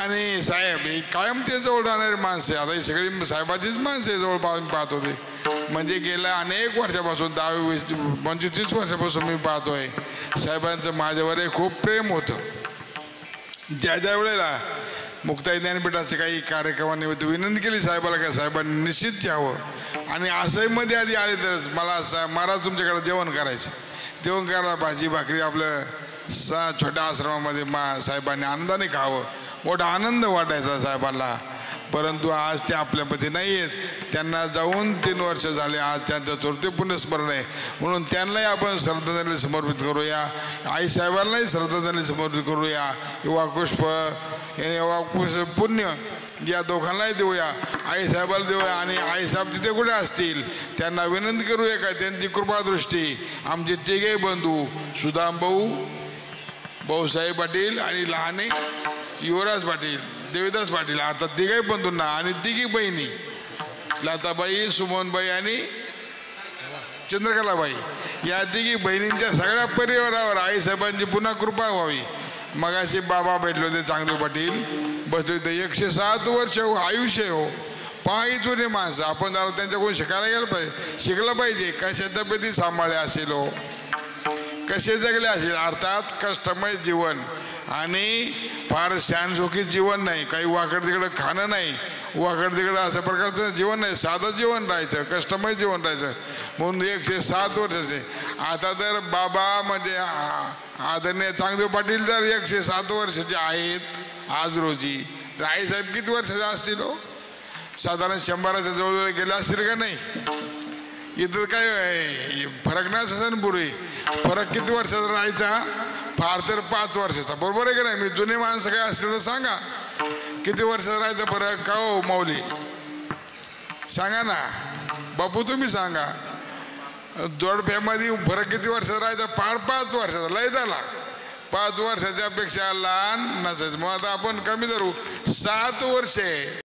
आणि साहेब हे कायम ते जवळ राहणारे माणसे. आता ही सगळी साहेबाचीच माणसे जवळ पाहत होते. म्हणजे गेल्या अनेक वर्षापासून 10-20-25 वर्षापासून मी पाहतोय साहेबांचं माझ्यावर खूप प्रेम होतं. ज्या वेळेला मुक्ताई ज्ञानपीठाचे काही कार्यक्रमानिमित्त विनंती केली साहेबाला का साहेबांनी निश्चित यावं आणि असंही मध्ये आधी आले तरच मला महाराज तुमच्याकडे जेवण करायचं, जेवण करायला भाजी भाकरी आपलं छोट्या आश्रमामध्ये साहेबांनी आनंदाने खावं. मोठा आनंद वाटायचा साहेबांना. परंतु आज ते आपल्यामध्ये नाही आहेत. त्यांना जाऊन 3 वर्ष झाले. आज त्यांचं तृतीय पुण्यस्मरण आहे म्हणून त्यांनाही आपण श्रद्धांजली समर्पित करूया. आईसाहेबांनाही श्रद्धांजली समर्पित करूया. युवापुष्प पुण्य या दोघांनाही देऊया, आईसाहेबाला देऊया. आणि आईसाहेब तिथे कुठे असतील त्यांना विनंती करूया का त्यांची कृपादृष्टी आमचे तिघे बंधू सुदाम भाऊ, भाऊसाहेब पाटील आणि लहाने युवराज पाटील, देवीदास पाटील, आता तिघही बंधूंना आणि तिघी बहिणी लताबाई, सुमनबाई आणि चंद्रकलाबाई या तिघी बहिणींच्या सगळ्या परिवारावर आईसाहेबांची पुन्हा कृपा व्हावी. मगाशी बाबा भेटले होते चांगदेव पाटील, बसले होते. 107 वर्ष आयुष्य हो. पायी जुने माणसं. आपण जरा त्यांच्याकडून शिकायला गेलं पाहिजे, शिकलं पाहिजे. कशा तब्येती सांभाळले असेल हो, कसे जगले असेल. अर्थात कष्टमय जीवन आणि फार शानशोखी जीवन नाही. काही वाकड तिकडं खाणं नाही, वाकड तिकडं असं प्रकारचं जीवन नाही. साधं जीवन राहायचं, कष्टमय जीवन राहायचं. म्हणून 107 वर्षाचे. आता तर बाबा म्हणजे आदरणीय चांगदेव पाटील जर 107 वर्षाचे आहेत आज रोजी, तर आईसाहेब किती वर्षाचे असतील हो? साधारण 100च्या जवळ गेले असतील का नाही? इथं काय फरक नाही असं पूर्वी. फरक किती वर्षाचा राहायचा? फार तर 5 वर्षाचा. बरोबर आहे का नाही? मी जुने माणसं काय असतील तर सांगा किती वर्षाचा राहायचा फरक का हो माऊली? सांगा ना बापू, तुम्ही सांगा. जोडप्यामध्ये फरक किती वर्षाचा राहायचा? फार 5 वर्षाचा. लय झाला 5 वर्षाच्या पेक्षा लहान नसायचं. मग आता आपण कमी धरू 7 वर्षे.